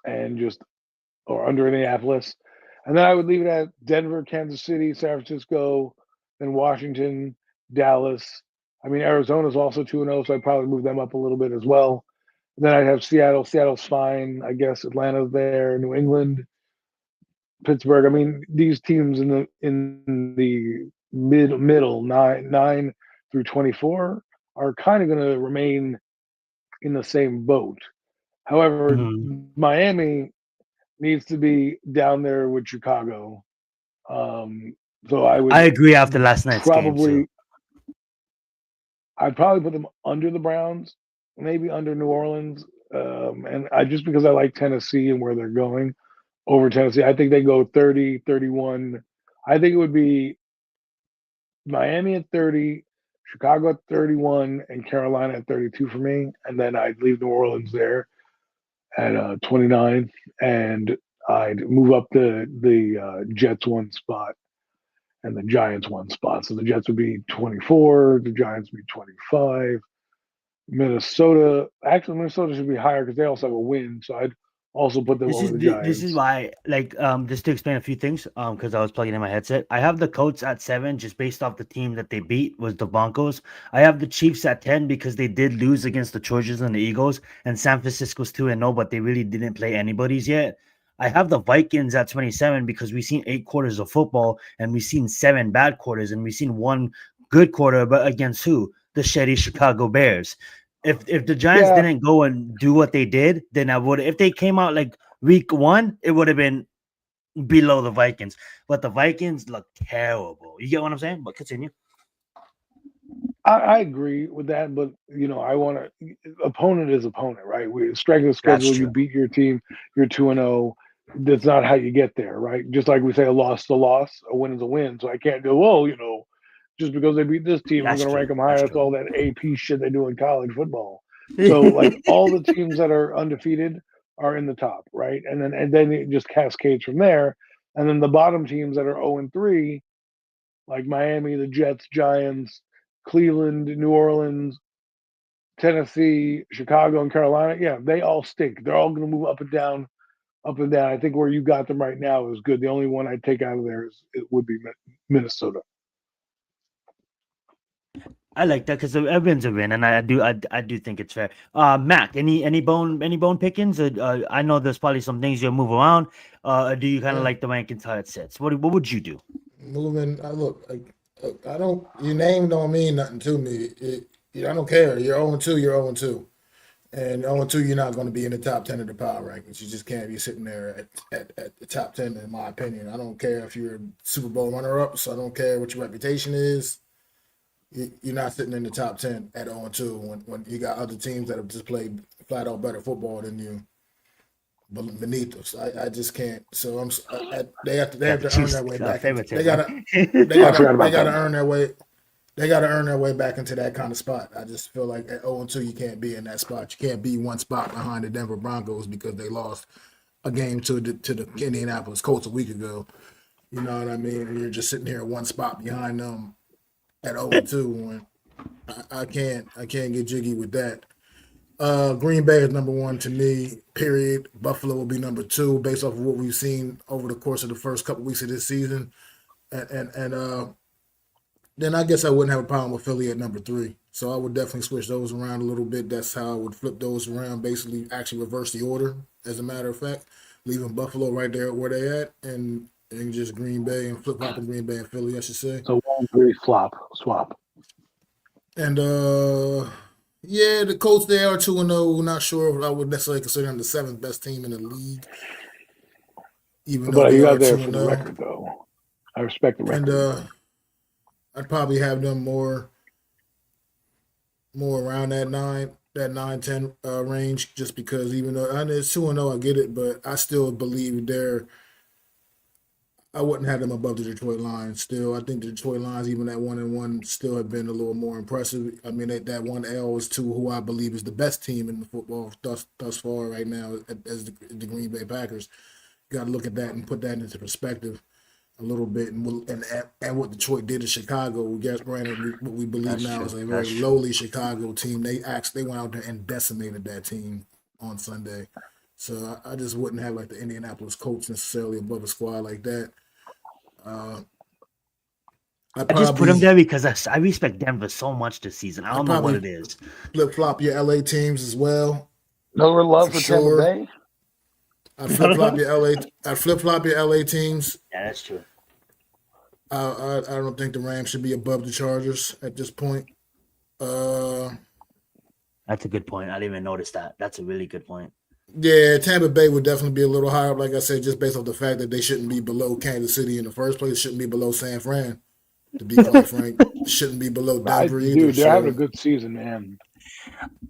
or under Indianapolis, and then I would leave it at Denver, Kansas City, San Francisco, then Washington, Dallas. I mean, Arizona's also 2-0, so I'd probably move them up a little bit as well. And then I'd have Seattle. Seattle's fine, I guess. Atlanta's there, New England, Pittsburgh. I mean, these teams in the middle 9 through 24 are kind of going to remain in the same boat. However, Miami needs to be down there with Chicago. So I agree after last night's game too. I'd probably put them under the Browns, maybe under New Orleans, and just because I like Tennessee and where they're going over Tennessee. I think they go 30, 31. I think it would be Miami at 30, Chicago at 31, and Carolina at 32 for me, and then I'd leave New Orleans there at 29, and I'd move up the Jets 1 spot and the Giants 1 spot. So the Jets would be 24, the Giants would be 25. Minnesota should be higher because they also have a win. So I'd also put them over the Giants. This is why, just to explain a few things, because I was plugging in my headset. I have the Colts at 7 just based off the team that they beat was the Broncos. I have the Chiefs at 10 because they did lose against the Chargers and the Eagles, and San Francisco's 2-0, but they really didn't play anybody's yet. I have the Vikings at 27 because we've seen 8 quarters of football and we've seen 7 bad quarters and we've seen 1 good quarter, but against who? The shitty Chicago Bears. If the Giants didn't go and do what they did, then I would. If they came out like week 1, it would have been below the Vikings. But the Vikings look terrible. You get what I'm saying? But continue. I agree with that, but I want to. Opponent is opponent, right? We strength of schedule. You beat your team. You're 2-0. That's not how you get there, right? Just like we say, a loss is a loss, a win is a win. So I can't go, just because they beat this team, I'm going to rank them higher. That's all that AP shit they do in college football. So like all the teams that are undefeated are in the top, right? And then it just cascades from there. And then the bottom teams that are 0-3, like Miami, the Jets, Giants, Cleveland, New Orleans, Tennessee, Chicago, and Carolina, they all stink. They're all going to move up and down, up and down. I think where you got them right now is good. The only one I'd take out of there would be Minnesota. I like that because a win's a win, and I do think it's fair. Mac, any bone pickings? I know there's probably some things you'll move around. Do you kind of like the rankings how it sits? What would you do? Moving, I don't. Your name don't mean nothing to me. I don't care. You're 0-2. You're 0-2, and 0-2. You're not going to be in the top 10 of the power rankings. You just can't be sitting there at the top 10. In my opinion, I don't care if you're a Super Bowl runner-up. So I don't care what your reputation is. You're not sitting in the top 10 at 0-2 when you got other teams that have just played flat out better football than you beneath us. I just can't. So they have to earn their way back. They gotta earn their way. They gotta earn their way back into that kind of spot. I just feel like at 0-2 you can't be in that spot. You can't be one spot behind the Denver Broncos because they lost a game to the Indianapolis Colts a week ago. You know what I mean? And you're just sitting here one spot behind them at 0-2. I can't get jiggy with that. Green Bay is number 1 to me, period. Buffalo will be number 2 based off of what we've seen over the course of the first couple weeks of this season. And then I guess I wouldn't have a problem with Philly at number 3. So I would definitely switch those around a little bit. That's how I would flip those around, basically actually reverse the order, as a matter of fact, leaving Buffalo right there where they at and just Green Bay and flip-flopping Green Bay and Philly, I should say. So 1-3 swap. And the Colts, they are 2-0. Not sure if I would necessarily consider them the 7th best team in the league. Even though you got there for the record, though. I respect the record. And I'd probably have them more around that 9-10 range, just because even though it's 2-0, I get it, but I still believe I wouldn't have them above the Detroit Lions. Still, I think the Detroit Lions, even at 1-1, still have been a little more impressive. I mean, that 1 L is to who I believe is the best team in the football thus far right now, as the Green Bay Packers. You got to look at that and put that into perspective a little bit, and what Detroit did to Chicago. Granted, what we believe now is a very lowly Chicago team. They went out there and decimated that team on Sunday. So I just wouldn't have like the Indianapolis Colts necessarily above a squad like that. I just put them there because I respect Denver so much this season. I don't know what it is. Flip flop your LA teams as well. No love for Tampa Bay. I flip flop your LA teams. Yeah, that's true. I don't think the Rams should be above the Chargers at this point. That's a good point. I didn't even notice that. That's a really good point. Yeah, Tampa Bay would definitely be a little higher up, like I said, just based off the fact that they shouldn't be below Kansas City in the first place. Shouldn't be below San Fran, to be quite frank. Shouldn't be below Denver either. Dude, they're having a good season, man.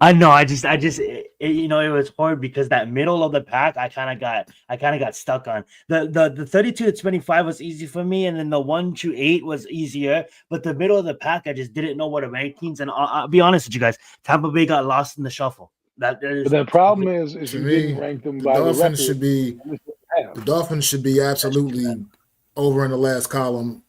I know. It was hard because that middle of the pack, I kind of got stuck on. The 32 to 25 was easy for me, and then the 1 to 8 was easier. But the middle of the pack, I just didn't know what to rank teams. And I'll be honest with you guys, Tampa Bay got lost in the shuffle. But the problem is you didn't rank them by the record. The Dolphins should be absolutely over in the last column.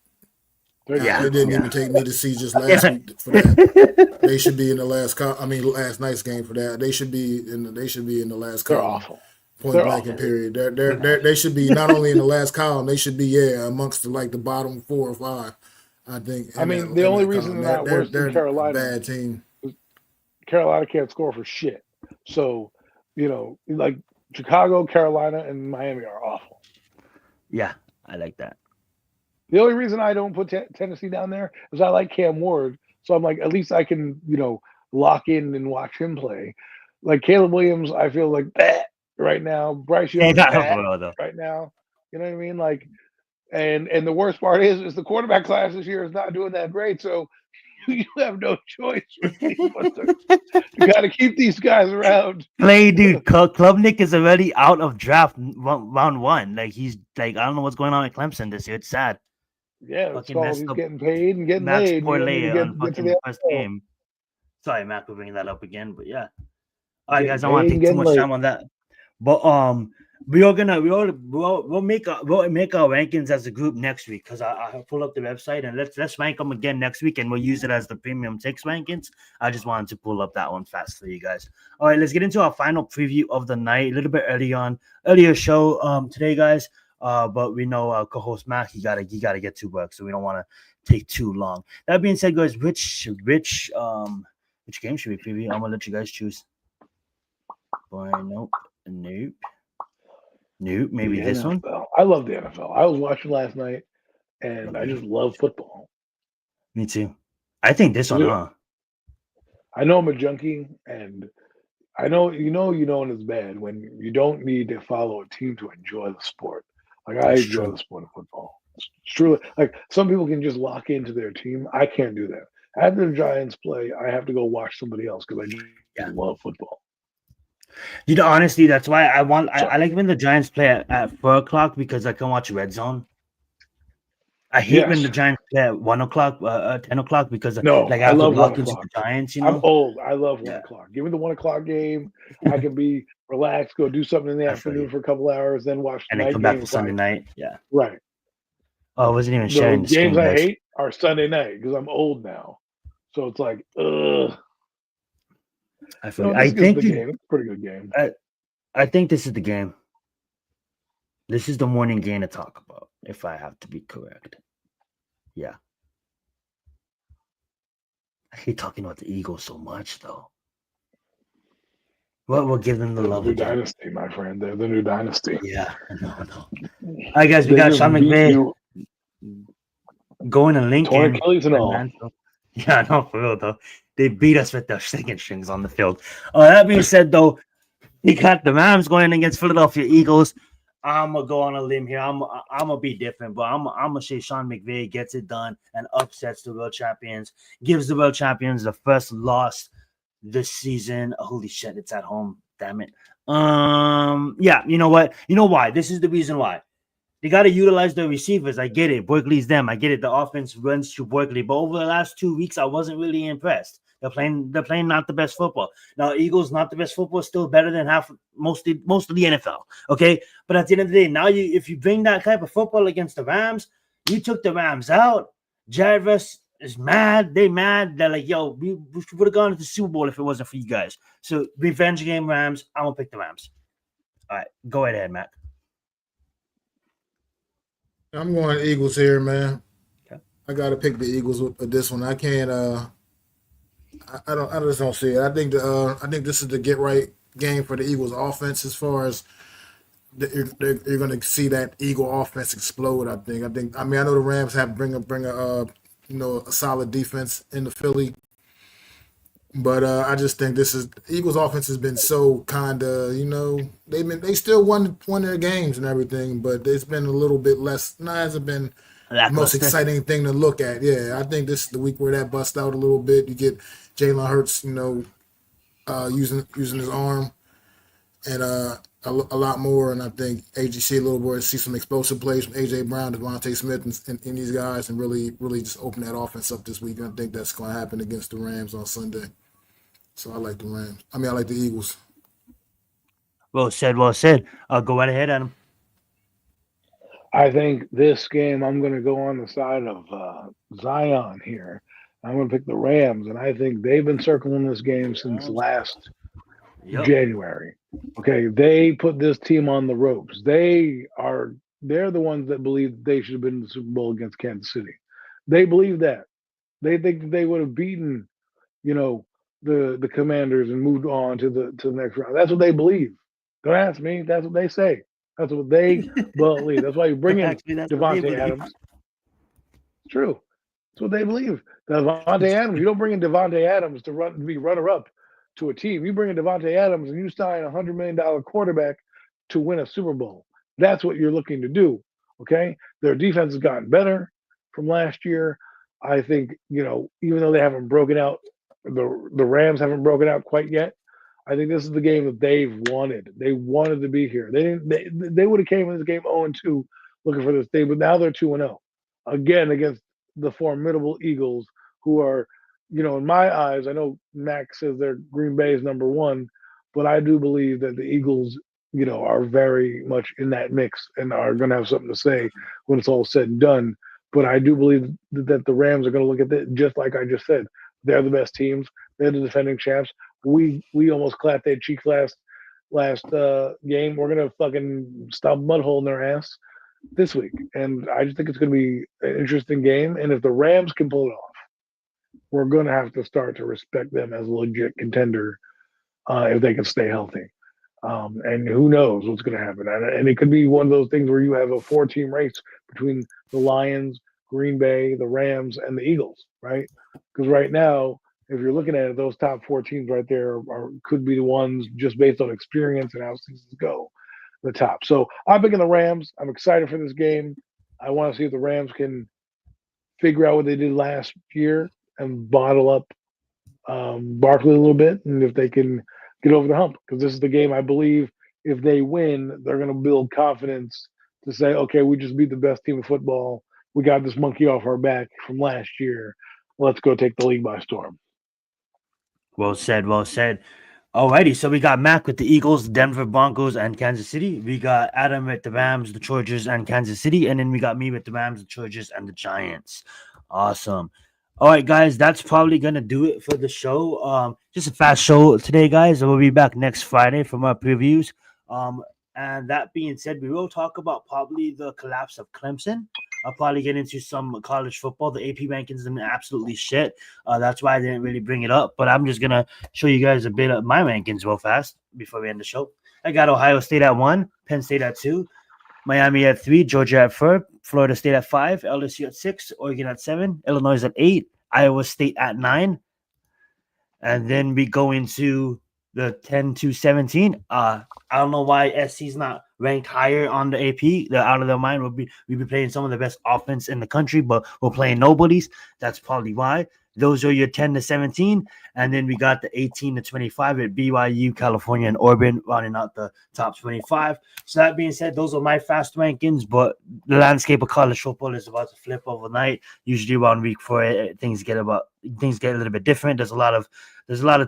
Yeah, it didn't even take me to see just last week for that. They should be in the last last night's game for that. They should be in the last column. They're awful. Point blank and period. They should be not only in the last column. They should be amongst the bottom 4 or 5. I think. The only reason they're not worse than Carolina, bad team. Carolina can't score for shit. So, like Chicago, Carolina, and Miami are awful. Yeah, I like that. The only reason I don't put Tennessee down there is I like Cam Ward, so I'm like, at least I can, lock in and watch him play. Like Caleb Williams, I feel like right now. Bryce Yeah, Young though. right now. You know what I mean? Like, and the worst part is the quarterback class this year is not doing that great. So you have no choice really but to got to keep these guys around. Play, dude. Klubnik is already out of draft round 1. Like he's like, I don't know what's going on at Clemson this year. It's sad. Yeah, it's Fucking called messed he's up getting paid and getting Max laid. You don't need to Corley on get to fucking the first NFL. game. Sorry, Mac, for bringing that up again, but yeah. All right, Getting guys, I don't want to paid and take too getting much laid. time on that. But we'll make our rankings as a group next week because I pull up the website and let's rank them again next week and we'll use it as the premium takes rankings. I just wanted to pull up that one fast for you guys. All right, let's get into our final preview of the night. A little bit earlier show today, guys. But we know co-host Mac, he gotta get to work, so we don't want to take too long. That being said, guys, which game should we preview? I'm gonna let you guys choose. Boy, nope. Maybe this one. I love the NFL. I was watching last night, and I just love football. Me too. I think this one, huh? I know I'm a junkie, and I know you know when it's bad when you don't need to follow a team to enjoy the sport. Like I enjoy the sport of football. It's truly like some people can just lock into their team. I can't do that. After the Giants play, I have to go watch somebody else because I just love football. Honestly, that's why I like when the Giants play at 4:00 because I can watch Red Zone. I hate when the Giants play at 1:00, 10:00 because I have to lock into the Giants. I'm old. I love 1:00. Give me the 1:00 game. I can be relaxed, go do something in the afternoon for a couple hours, then watch the and then come back to Sunday night. Yeah, right. Oh, I wasn't even sharing the games screen, I hate are Sunday night because I'm old now. So it's like, I think the game. It's a pretty good game. I think this is the game. This is the morning game to talk about, if I have to be correct. Yeah. I hate talking about the Eagles so much, though. We'll give them the love. New dynasty, my friend. They're the new dynasty. Yeah, no. All right, guys, we got Sean McVay going to Lincoln. Achilles and all. Yeah, no, for real, though. They beat us with their second strings on the field. That being said, though, we got the Rams going against Philadelphia Eagles. I'm gonna go on a limb here. I'm gonna be different, but I'm gonna say Sean McVay gets it done and upsets the world champions, gives the world champions the first loss this season. Holy shit, it's at home. Damn it. Yeah, you know what? You know why? This is the reason why. They got to utilize their receivers. I get it. Barkley's them. I get it. The offense runs to Barkley, but over the last 2 weeks, I wasn't really impressed. They're playing not the best football. Now, Eagles not the best football, still better than most of the NFL. Okay, but at the end of the day, now if you bring that type of football against the Rams, you took the Rams out. Jarvis is mad. They mad. They're like, yo, we would have gone to the Super Bowl if it wasn't for you guys. So revenge game Rams. I'm gonna pick the Rams. All right, go ahead, Matt. I'm going Eagles here, man. Okay. I got to pick the Eagles with this one. I can't. I just don't see it. I think this is the get right game for the Eagles offense as far as you're going to see that Eagle offense explode. I know the Rams have bring a solid defense in the Philly. But I just think Eagles offense has been so kind of, they still won their games and everything, but it's been a little bit less. It hasn't been the most exciting thing to look at. Yeah, I think this is the week where that busts out a little bit. You get Jalen Hurts, using his arm and a lot more, and I think AGC a little more see some explosive plays from AJ Brown, Devontae Smith, and these guys, and really just open that offense up this week. And I think that's going to happen against the Rams on Sunday. So I like the Rams. I like the Eagles. Well said. Go right ahead, Adam. I think this game, I'm going to go on the side of Zion here. I'm going to pick the Rams, and I think they've been circling this game since last January. Okay, they put this team on the ropes. They're the ones that believe they should have been in the Super Bowl against Kansas City. They believe that. They think they would have beaten, the Commanders and moved on to the next round. That's what they believe. Don't ask me. That's what they say. That's what they believe. That's why you bring in Actually, that's what they Devontae believe. Adams. It's true. That's what they believe. Devontae Adams. You don't bring in Devontae Adams to be runner-up to a team. You bring in Devontae Adams and you sign a $100 million quarterback to win a Super Bowl. That's what you're looking to do. Okay. Their defense has gotten better from last year. I think, even though they haven't broken out, the Rams haven't broken out quite yet. I think this is the game that they've wanted. They wanted to be here. They didn't. They would have came in this game 0-2, looking for this thing, but now they're 2-0 again against the formidable Eagles, who are, in my eyes. I know Max says they're Green Bay's number one, but I do believe that the Eagles, are very much in that mix and are going to have something to say when it's all said and done. But I do believe that the Rams are going to look at it just like I just said. They're the best teams. They're the defending champs. We almost clapped their cheeks last game. We're gonna fucking stop mudhole in their ass this week, and I just think it's gonna be an interesting game. And if the Rams can pull it off, we're gonna have to start to respect them as a legit contender if they can stay healthy. And who knows what's going to happen. And it could be one of those things where you have a 4-team race between the Lions, Green Bay, the Rams, and the Eagles, right? Because right now, if you're looking at it, those top 4 teams right there could be the ones just based on experience and how seasons go, the top. So I'm picking the Rams. I'm excited for this game. I want to see if the Rams can figure out what they did last year and bottle up Barkley a little bit, and if they can get over the hump, because this is the game I believe if they win, they're going to build confidence to say, okay, we just beat the best team of football. We got this monkey off our back from last year. Let's go take the league by storm. Well said. Well said. Alrighty, so we got Mac with the Eagles, Denver Broncos, and Kansas City. We got Adam with the Rams, the Chargers, and Kansas City. And then we got me with the Rams, the Chargers, and the Giants. Awesome. All right, guys, that's probably going to do it for the show. Just a fast show today, guys. We'll be back next Friday from our previews. And that being said, we will talk about probably the collapse of Clemson. I'll probably get into some college football. The AP rankings have been absolutely shit. That's why I didn't really bring it up. But I'm just going to show you guys a bit of my rankings real fast before we end the show. I got Ohio State at 1, Penn State at 2, Miami at 3, Georgia at 4, Florida State at 5, LSU at 6, Oregon at 7, Illinois at 8, Iowa State at 9. And then we go into the 10 to 17. I don't know why SC's not ranked higher on the AP. They're out of their mind. We'll be playing some of the best offense in the country, but we're playing nobodies. That's probably why. Those are your 10 to 17. And then we got the 18 to 25 at BYU, California, and Auburn rounding out the top 25. So that being said, those are my fast rankings, but the landscape of college football is about to flip overnight. Usually around week 4, things get a little bit different. There's a lot of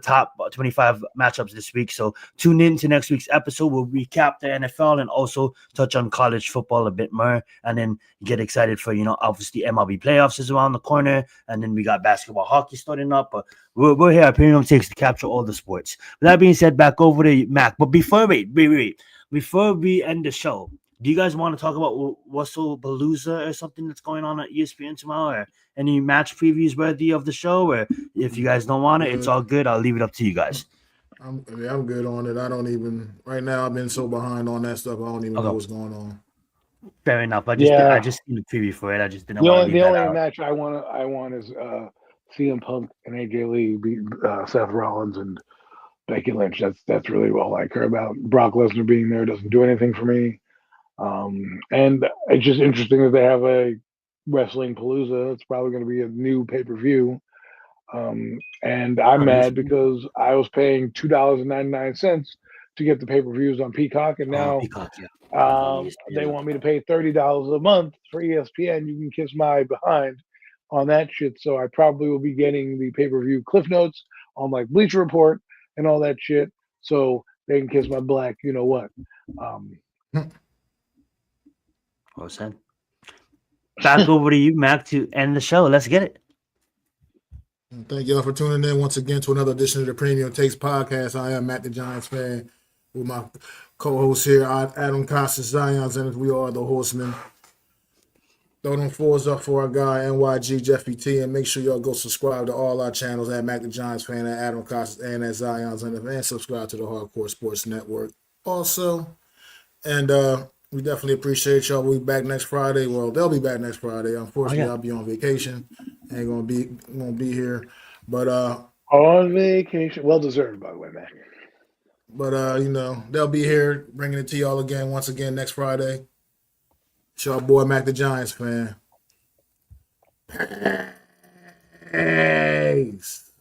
top 25 matchups this week. So tune in to next week's episode. We'll recap the NFL and also touch on college football a bit more. And then get excited for, obviously MLB playoffs is around the corner. And then we got basketball, hockey starting up. But we're here at Premium Takes to capture all the sports. With that being said, back over to Mac. But before we end the show, do you guys want to talk about Wrestle-Palooza or something that's going on at ESPN tomorrow, or any match previews worthy of the show? Or if you guys don't want it, it's all good. I'll leave it up to you guys. I'm good on it. I don't even right now. I've been so behind on that stuff. I don't even know what's going on. Fair enough. I just seen the preview for it. I just didn't want to leave the that only out. match I want is CM Punk and AJ Lee beat Seth Rollins and Becky Lynch. That's really all I care about. Brock Lesnar being there doesn't do anything for me. And it's just interesting that they have a Wrestling Palooza. It's probably going to be a new pay-per-view. And I'm mad because I was paying $2.99 to get the pay-per-views on Peacock, and now Peacock, yeah. They want me to pay $30 a month for ESPN. You can kiss my behind on that shit. So I probably will be getting the pay-per-view cliff notes on like Bleacher Report and all that shit, so they can kiss my black, you know what. Well said. Back over to you, Mac, to end the show. Let's get it. Thank y'all for tuning in once again to another edition of the Premium Takes podcast. I am Matt the Giants fan with my co-host here, Adam Costas, Zion Zenith. We are the Horsemen. Throw them fours up for our guy, NYG Jeffy T, and make sure y'all go subscribe to all our channels at Mac the Giants fan, at Adam Costas, and at Zion Zenith, and subscribe to the Hardcore Sports Network. also. And we definitely appreciate y'all. We'll be back next Friday. Well, they'll be back next Friday. Unfortunately, I'll be on vacation. Ain't won't be here. But on vacation. Well deserved, by the way, man. But they'll be here bringing it to y'all again once again next Friday. It's your boy Mac the Giants fan. Peace.